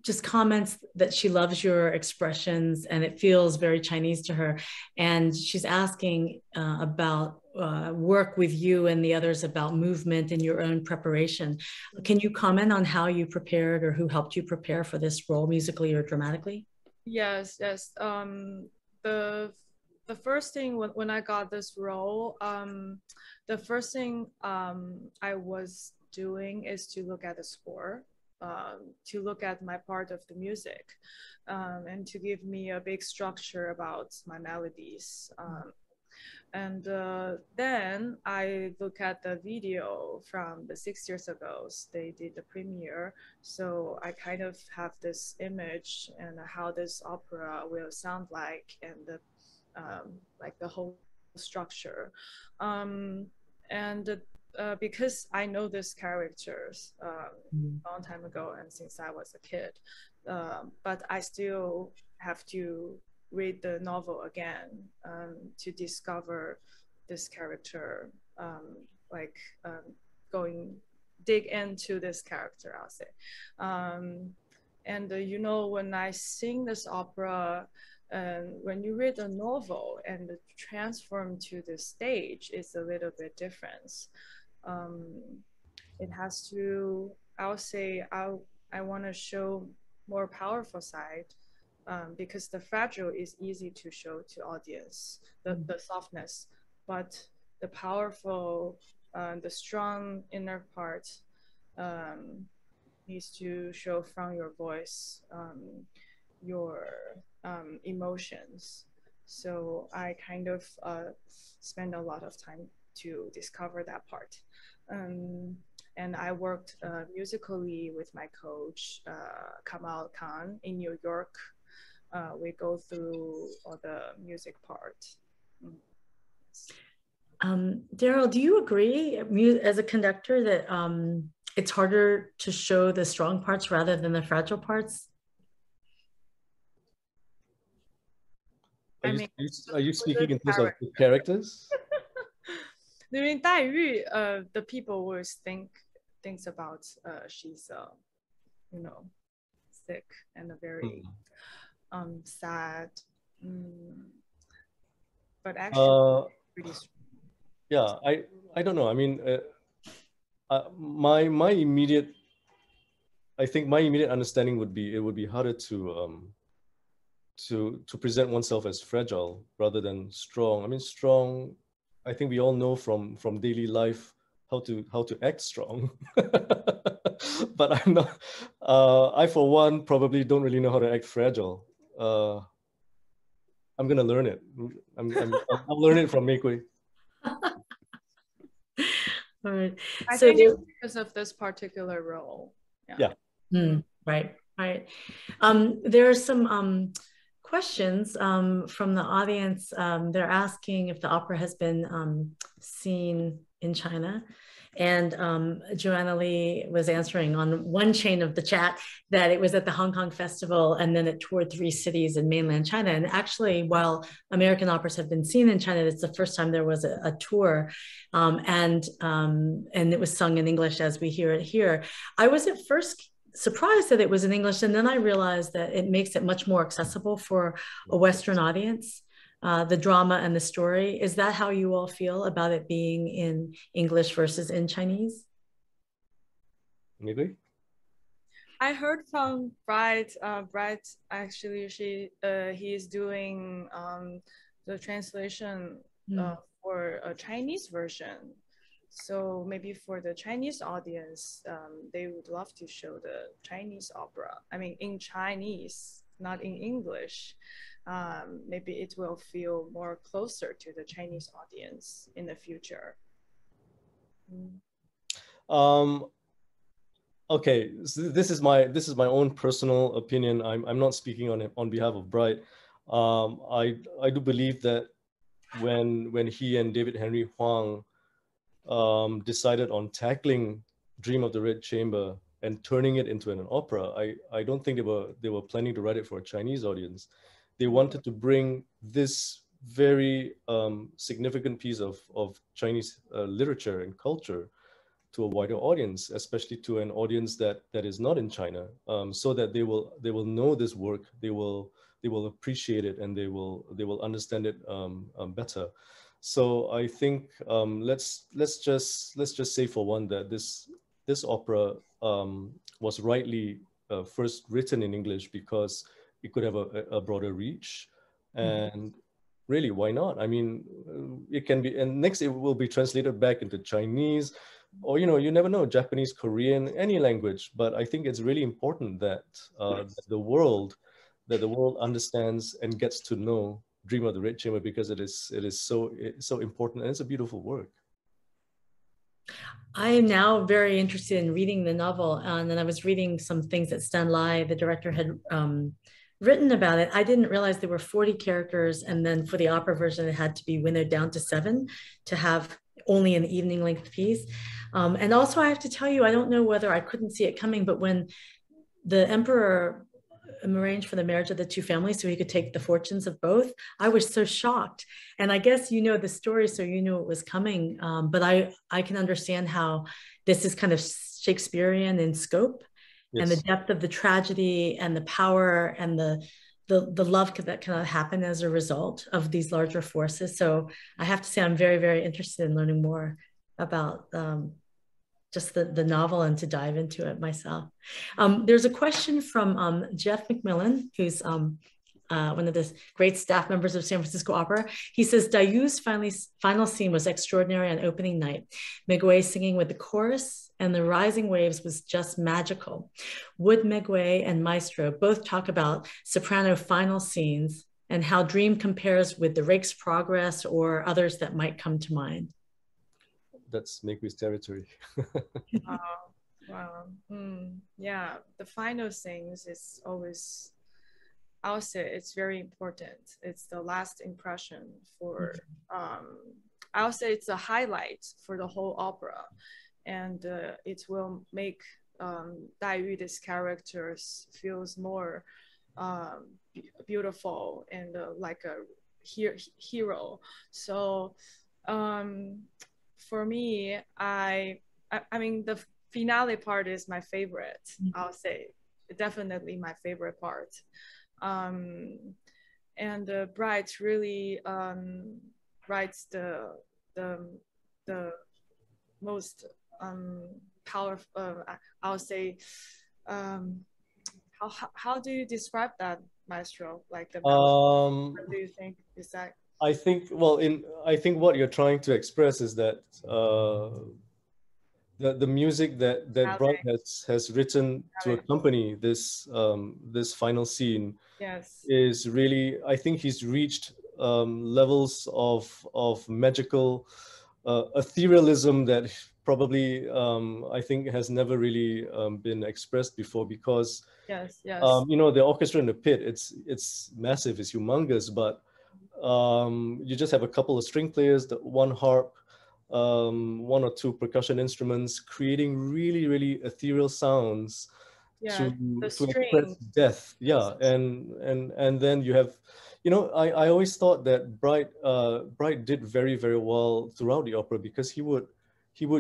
just comments that she loves your expressions and it feels very Chinese to her. And she's asking about work with you and the others about movement and your own preparation. Can you comment on how you prepared or who helped you prepare for this role musically or dramatically? Yes. The first thing when I got this role, the first thing I was doing is to look at the score, to look at my part of the music, and to give me a big structure about my melodies. And then I look at the video from the 6 years ago. They did the premiere. So I kind of have this image and how this opera will sound like, and the like the whole structure. Because I know these characters a long time ago and since I was a kid, but I still have to read the novel again to discover this character, dig into this character, I'll say. And you know, when I sing this opera, And when you read a novel and the transform to the stage, it's a little bit different. It has to, I'll say, I want to show more powerful side, because the fragile is easy to show to audience, the softness, but the powerful, the strong inner part needs to show from your voice, your emotions. So I kind of spend a lot of time to discover that part. And I worked musically with my coach, Kamal Khan, in New York. We go through all the music part. Darrell, do you agree as a conductor that it's harder to show the strong parts rather than the fragile parts? Are you speaking in terms of the characters? During Dai Yu, the people always thinks about she's you know, sick and very sad, but actually pretty strong. Yeah, I don't know. I mean, my immediate, I think my immediate understanding would be it would be harder to present oneself as fragile rather than strong. I mean, strong, I think we all know from daily life how to act strong. But I'm not, I for one probably don't really know how to act fragile. I'm gonna learn it. I'll learn it from Meigui. All right. I think it's because of this particular role. Yeah. Right. There are some questions from the audience. They're asking if the opera has been seen in China. And Joanna Lee was answering on one chain of the chat that it was at the Hong Kong Festival, and then it toured 3 cities in mainland China. And actually, while American operas have been seen in China, it's the first time there was a tour, and it was sung in English as we hear it here. I was at first surprised that it was in English, and then I realized that it makes it much more accessible for a Western audience. The drama and the story. Is that how you all feel about it being in English versus in Chinese? Maybe. I heard from Bright. Bright actually, he's doing the translation for a Chinese version. So maybe for the Chinese audience, they would love to show the Chinese opera. I mean, in Chinese, not in English. Maybe it will feel more closer to the Chinese audience in the future. Okay, so this is my own personal opinion. I'm not speaking on behalf of Bright. I do believe that when he and David Henry Hwang decided on tackling Dream of the Red Chamber and turning it into an opera, I don't think they were planning to write it for a Chinese audience. They wanted to bring this very significant piece of Chinese literature and culture to a wider audience, especially to an audience that is not in China, so that they will know this work, they will appreciate it, and they will understand it better. So I think let's just say for one that this opera was rightly first written in English because it could have a broader reach, and really, why not? I mean, it can be, and next it will be translated back into Chinese, or you never know, Japanese, Korean, any language. But I think it's really important that the world understands and gets to know Dream of the Red Chamber, because it is so important, and it's a beautiful work. I am now very interested in reading the novel, and then I was reading some things that Stan Lai, the director, had written about it. I didn't realize there were 40 characters, and then for the opera version, it had to be winnowed down to 7 to have only an evening length piece. And also, I have to tell you, I don't know whether I couldn't see it coming, but when the emperor arranged for the marriage of the 2 families so he could take the fortunes of both, I was so shocked. And I guess you know the story, so you knew it was coming. But I can understand how this is kind of Shakespearean in scope. Yes. And the depth of the tragedy and the power and the the love that can happen as a result of these larger forces. So I have to say I'm very, very interested in learning more about just the novel and to dive into it myself. There's a question from Jeff McMillan, who's one of the great staff members of San Francisco Opera. He says, Dayu's final scene was extraordinary on opening night. Meigui singing with the chorus and the rising waves was just magical. Would Meigui and Maestro both talk about soprano final scenes and how Dream compares with the Rake's Progress or others that might come to mind? That's Meigui's territory. Wow. Yeah, the final scenes is always, I'll say it's very important. It's the last impression for, I'll say it's a highlight for the whole opera. And it will make Dayu, this characters, feels more beautiful and like a hero. So for me, I mean, the finale part is my favorite. I'll say definitely my favorite part. And Bright really writes the most powerful. I'll say, how do you describe that, Maestro? Like the what do you think is that? I think, well, I think what you're trying to express is that the music that Bright has written to accompany this this final scene, yes, is really, I think he's reached levels of magical etherealism that probably I think has never really been expressed before, because yes, you know, the orchestra in the pit, it's massive, it's humongous, but you just have a couple of string players, one harp, one or two percussion instruments, creating really, really ethereal sounds to express death. Yeah, and then you have, you know, I always thought that Bright did very, very well throughout the opera, because he would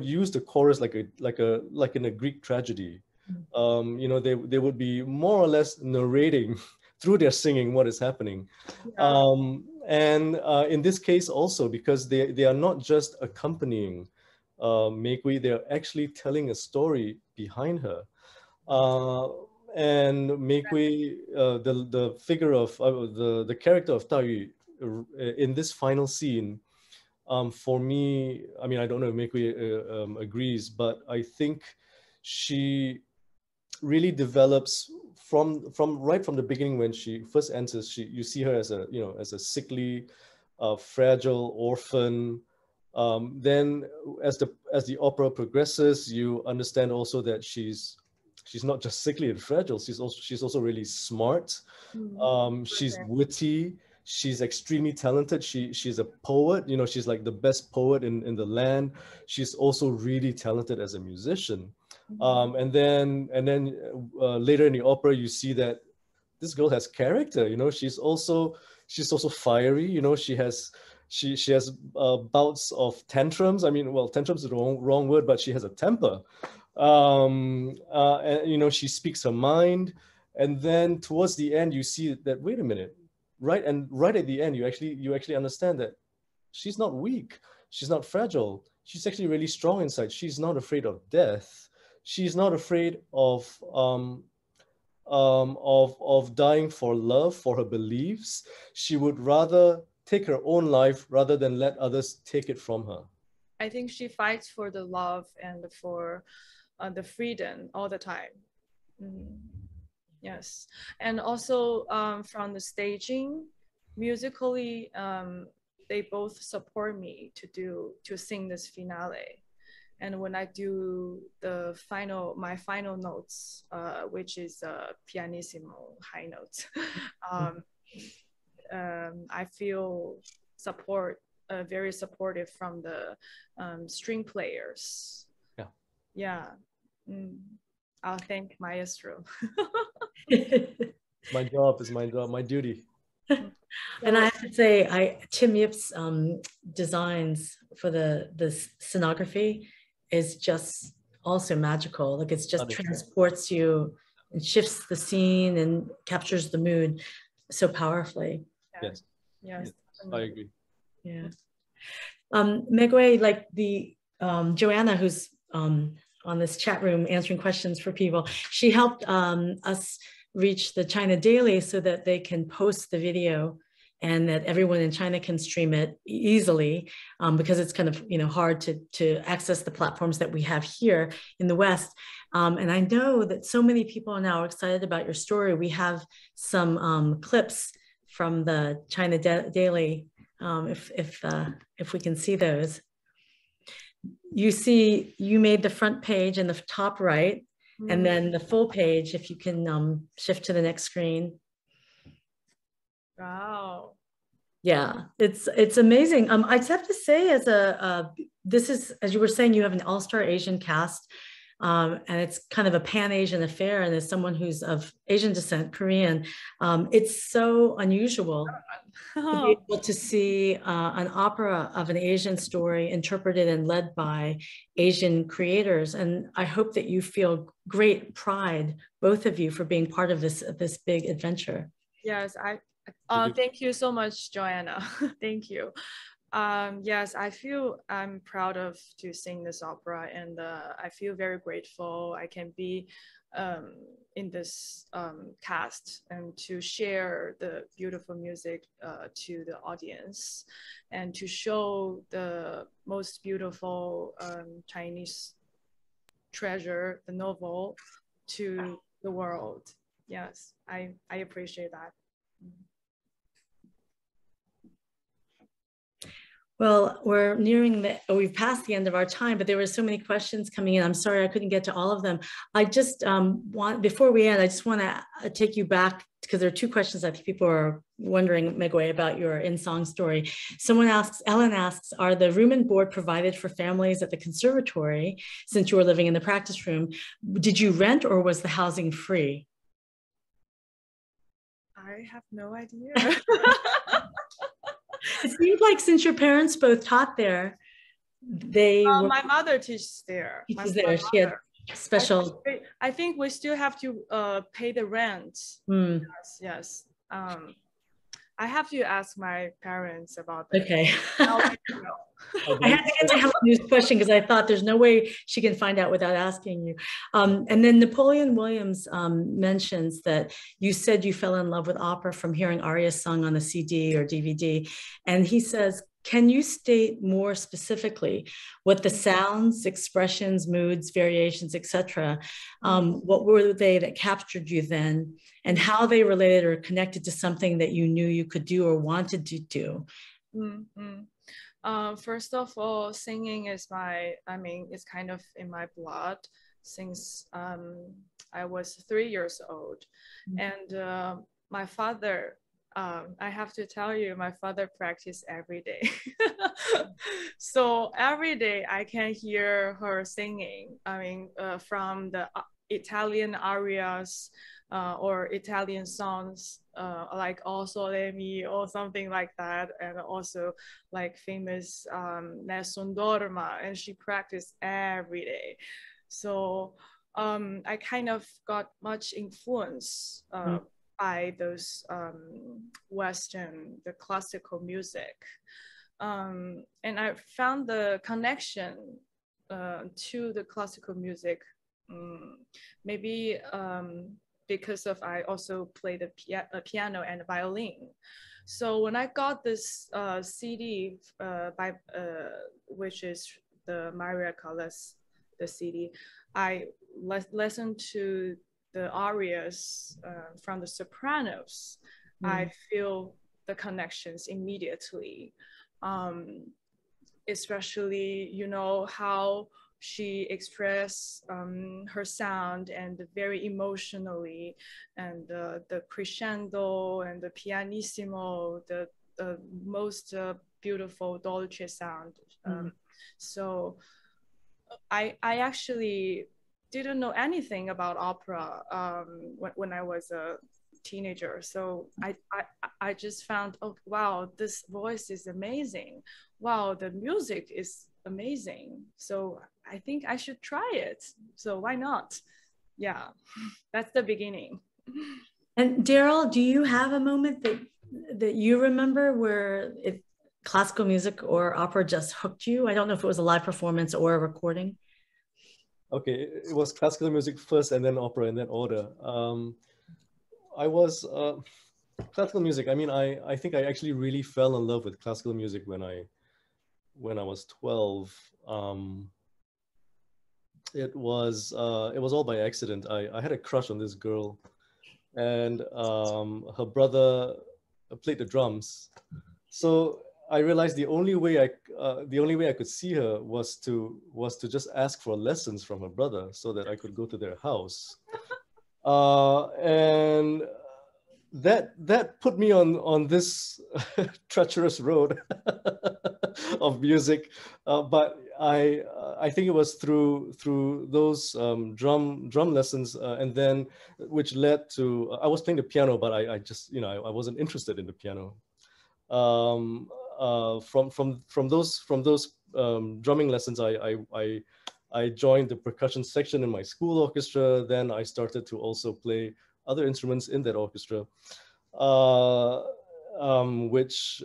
use the chorus like in a Greek tragedy. You know, they would be more or less narrating through their singing what is happening. And in this case also, because they are not just accompanying Meigui, they're actually telling a story behind her. And Meigui, the figure of the character of Dayu in this final scene, for me, I mean, I don't know if Meigui agrees, but I think she really develops right from the beginning. When she first enters, you see her as a, you know, as a sickly, fragile orphan. Then as the opera progresses, you understand also that she's not just sickly and fragile. She's also really smart. She's witty. She's extremely talented. She's a poet. You know, she's like the best poet in the land. She's also really talented as a musician. And then later in the opera, you see that this girl has character. You know, she's also fiery. You know, she has bouts of tantrums. I mean, well, tantrums is the wrong word, but she has a temper. And, you know, she speaks her mind. And then towards the end, you see that, wait a minute, right at the end, you actually understand that she's not weak. She's not fragile. She's actually really strong inside. She's not afraid of death. She's not afraid of dying for love, for her beliefs. She would rather take her own life rather than let others take it from her. I think she fights for the love and for the freedom all the time. Yes, and also from the staging, musically, they both support me to sing this finale. And when I do my final notes, which is pianissimo high notes, I feel very supportive from the string players. Yeah. I'll thank Maestro. My job is my duty. And I have to say, Tim Yip's designs for the scenography is just also magical. Like, it's just transports you and shifts the scene and captures the mood. so powerfully. Yes. Yes. I agree. Yeah. Meigui, like the Joanna, who's on this chat room answering questions for people, she helped us reach the China Daily so that they can post the video and that everyone in China can stream it easily, because it's kind of hard to access the platforms that we have here in the West. And I know that so many people are now excited about your story. We have some clips from the China Daily, if we can see those. You made the front page in the top right, and then the full page, if you can shift to the next screen. Wow. Yeah, it's amazing. I just have to say, this is, as you were saying, you have an all-star Asian cast, and it's kind of a pan-Asian affair. And as someone who's of Asian descent, Korean, it's so unusual to be able to see an opera of an Asian story interpreted and led by Asian creators. And I hope that you feel great pride, both of you, for being part of this big adventure. Yes, thank you so much, Joanna. Thank you. Yes, I feel I'm proud to sing this opera, and I feel very grateful I can be in this cast and to share the beautiful music to the audience and to show the most beautiful Chinese treasure, the novel, to the world. Yes, I appreciate that. Well, we've passed the end of our time, but there were so many questions coming in. I'm sorry I couldn't get to all of them. I just before we end, I just want to take you back, because there are two questions I think people are wondering, Meigui, about your in-song story. Ellen asks, are the room and board provided for families at the conservatory since you were living in the practice room? Did you rent, or was the housing free? I have no idea. It seems like since your parents both taught there, my mother teaches there. She had special. I think we still have to pay the rent. Yes. I have to ask my parents about that. Okay. I had to get to Helen's question because I thought there's no way she can find out without asking you. And then Napoleon Williams mentions that you said you fell in love with opera from hearing arias sung on a CD or DVD. And he says, can you state more specifically what the sounds, expressions, moods, variations, etc., what were they that captured you then, and how they related or connected to something that you knew you could do or wanted to do? First of all, singing is it's kind of in my blood since I was 3 years old. And my father, I have to tell you, my father practiced every day. So every day I can hear her singing. From the Italian arias or Italian songs like O Sole Mio or something like that, and also like famous Nessun Dorma, and she practiced every day. So I kind of got much influence by those the classical music. And I found the connection to the classical music, maybe because I also play the piano and violin. So when I got this CD which is the Maria Callas, the CD, I listened to the arias from the Sopranos. I feel the connections immediately, especially, how she expressed her sound and very emotionally, and the crescendo and the pianissimo, the most beautiful dolce sound. So I actually didn't know anything about opera when I was a teenager. So I just found, oh wow, this voice is amazing. Wow, the music is amazing. So I think I should try it. So why not? Yeah, that's the beginning. And Darrell, do you have a moment that you remember where classical music or opera just hooked you? I don't know if it was a live performance or a recording. Okay, it was classical music first and then opera in that order. I was classical music. I mean, I think I actually really fell in love with classical music when I was 12. It was all by accident. I had a crush on this girl, and her brother played the drums. So I realized the only way I could see her was to just ask for lessons from her brother so that I could go to their house. And that put me on this treacherous road of music, but I think it was through those drum lessons, and then which led to I was playing the piano, but I just I wasn't interested in the piano. From those drumming lessons, I joined the percussion section in my school orchestra. Then I started to also play other instruments in that orchestra, which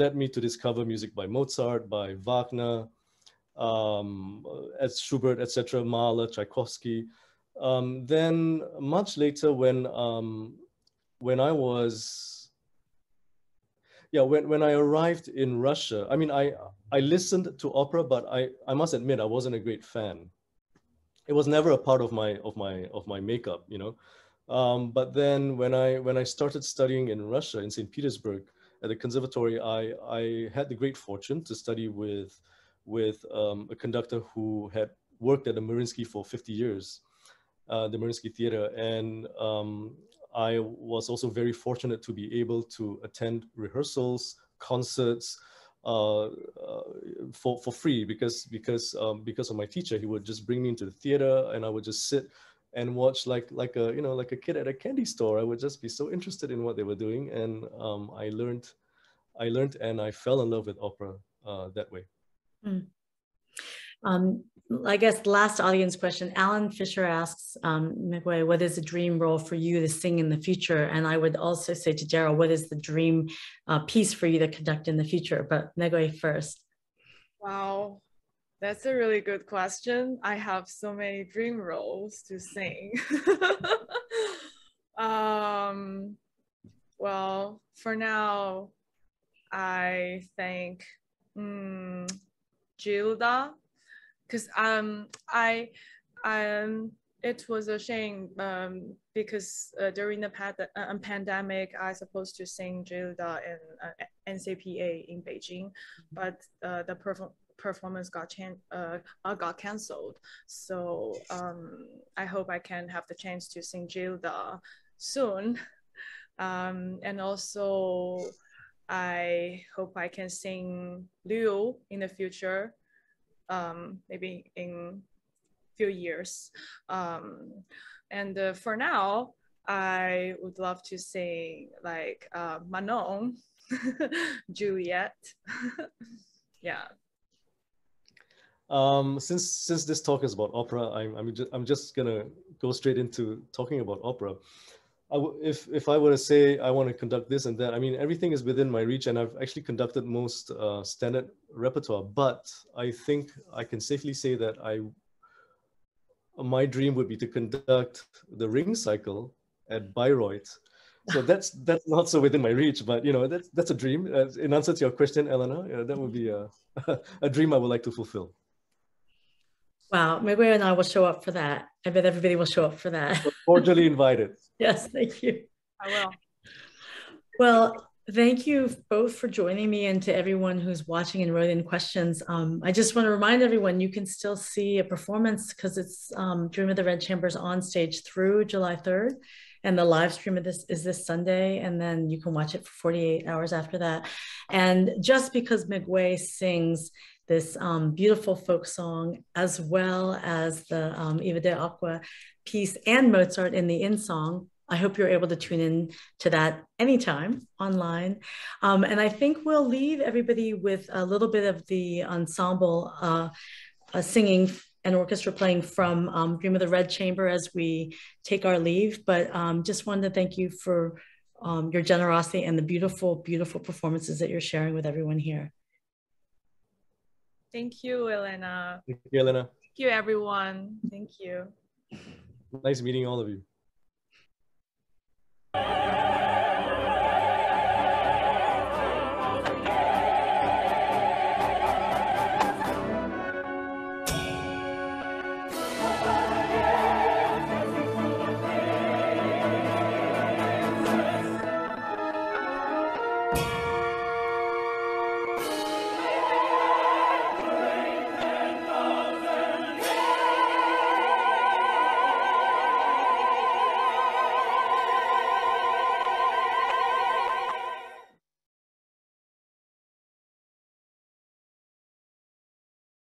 led me to discover music by Mozart, by Wagner, as Schubert, etc., Mahler, Tchaikovsky. Then much later, when I was when I arrived in Russia, I mean, I listened to opera, but I must admit I wasn't a great fan. It was never a part of my makeup, But then when I started studying in Russia, in St. Petersburg, at the conservatory, I had the great fortune to study with a conductor who had worked at the Mariinsky for 50 years, the Mariinsky Theater, and I was also very fortunate to be able to attend rehearsals, concerts, for free because of my teacher. He would just bring me into the theater, and I would just sit and watch like a kid at a candy store. I would just be so interested in what they were doing, and I learned, and I fell in love with opera that way. Mm. I guess last audience question, Alan Fisher asks, Meigui, what is a dream role for you to sing in the future? And I would also say to Darrell, what is the dream piece for you to conduct in the future? But Meigui first. Wow, that's a really good question. I have so many dream roles to sing. Well, for now, I think Gilda, because it was a shame because during the pandemic, I was supposed to sing Gilda in NCPA in Beijing, but the performance got canceled. So I hope I can have the chance to sing Gilda soon, and also I hope I can sing Liu in the future, maybe in few years. And for now, I would love to sing like Manon, Juliet. Yeah. Since this talk is about opera, I'm just gonna go straight into talking about opera. If I were to say I want to conduct this and that, I mean, everything is within my reach, and I've actually conducted most standard repertoire. But I think I can safely say that my dream would be to conduct the Ring Cycle at Bayreuth. So that's not so within my reach, but that's a dream. In answer to your question, Elena, that would be a dream I would like to fulfill. Wow, Meigui and I will show up for that. I bet everybody will show up for that. Cordially invited. Yes, thank you. I will. Well, thank you both for joining me, and to everyone who's watching and wrote in questions. I just want to remind everyone you can still see a performance because it's Dream of the Red Chambers on stage through July 3rd. And the live stream of this is this Sunday, and then you can watch it for 48 hours after that. And just because Meigui sings this beautiful folk song, as well as the Eva de Aqua piece and Mozart in the in song, I hope you're able to tune in to that anytime online. And I think we'll leave everybody with a little bit of the ensemble singing an orchestra playing from Dream of the Red Chamber as we take our leave. But just wanted to thank you for your generosity and the beautiful, beautiful performances that you're sharing with everyone here. Thank you, Elena. Thank you, Elena. Thank you, everyone. Thank you. Nice meeting all of you.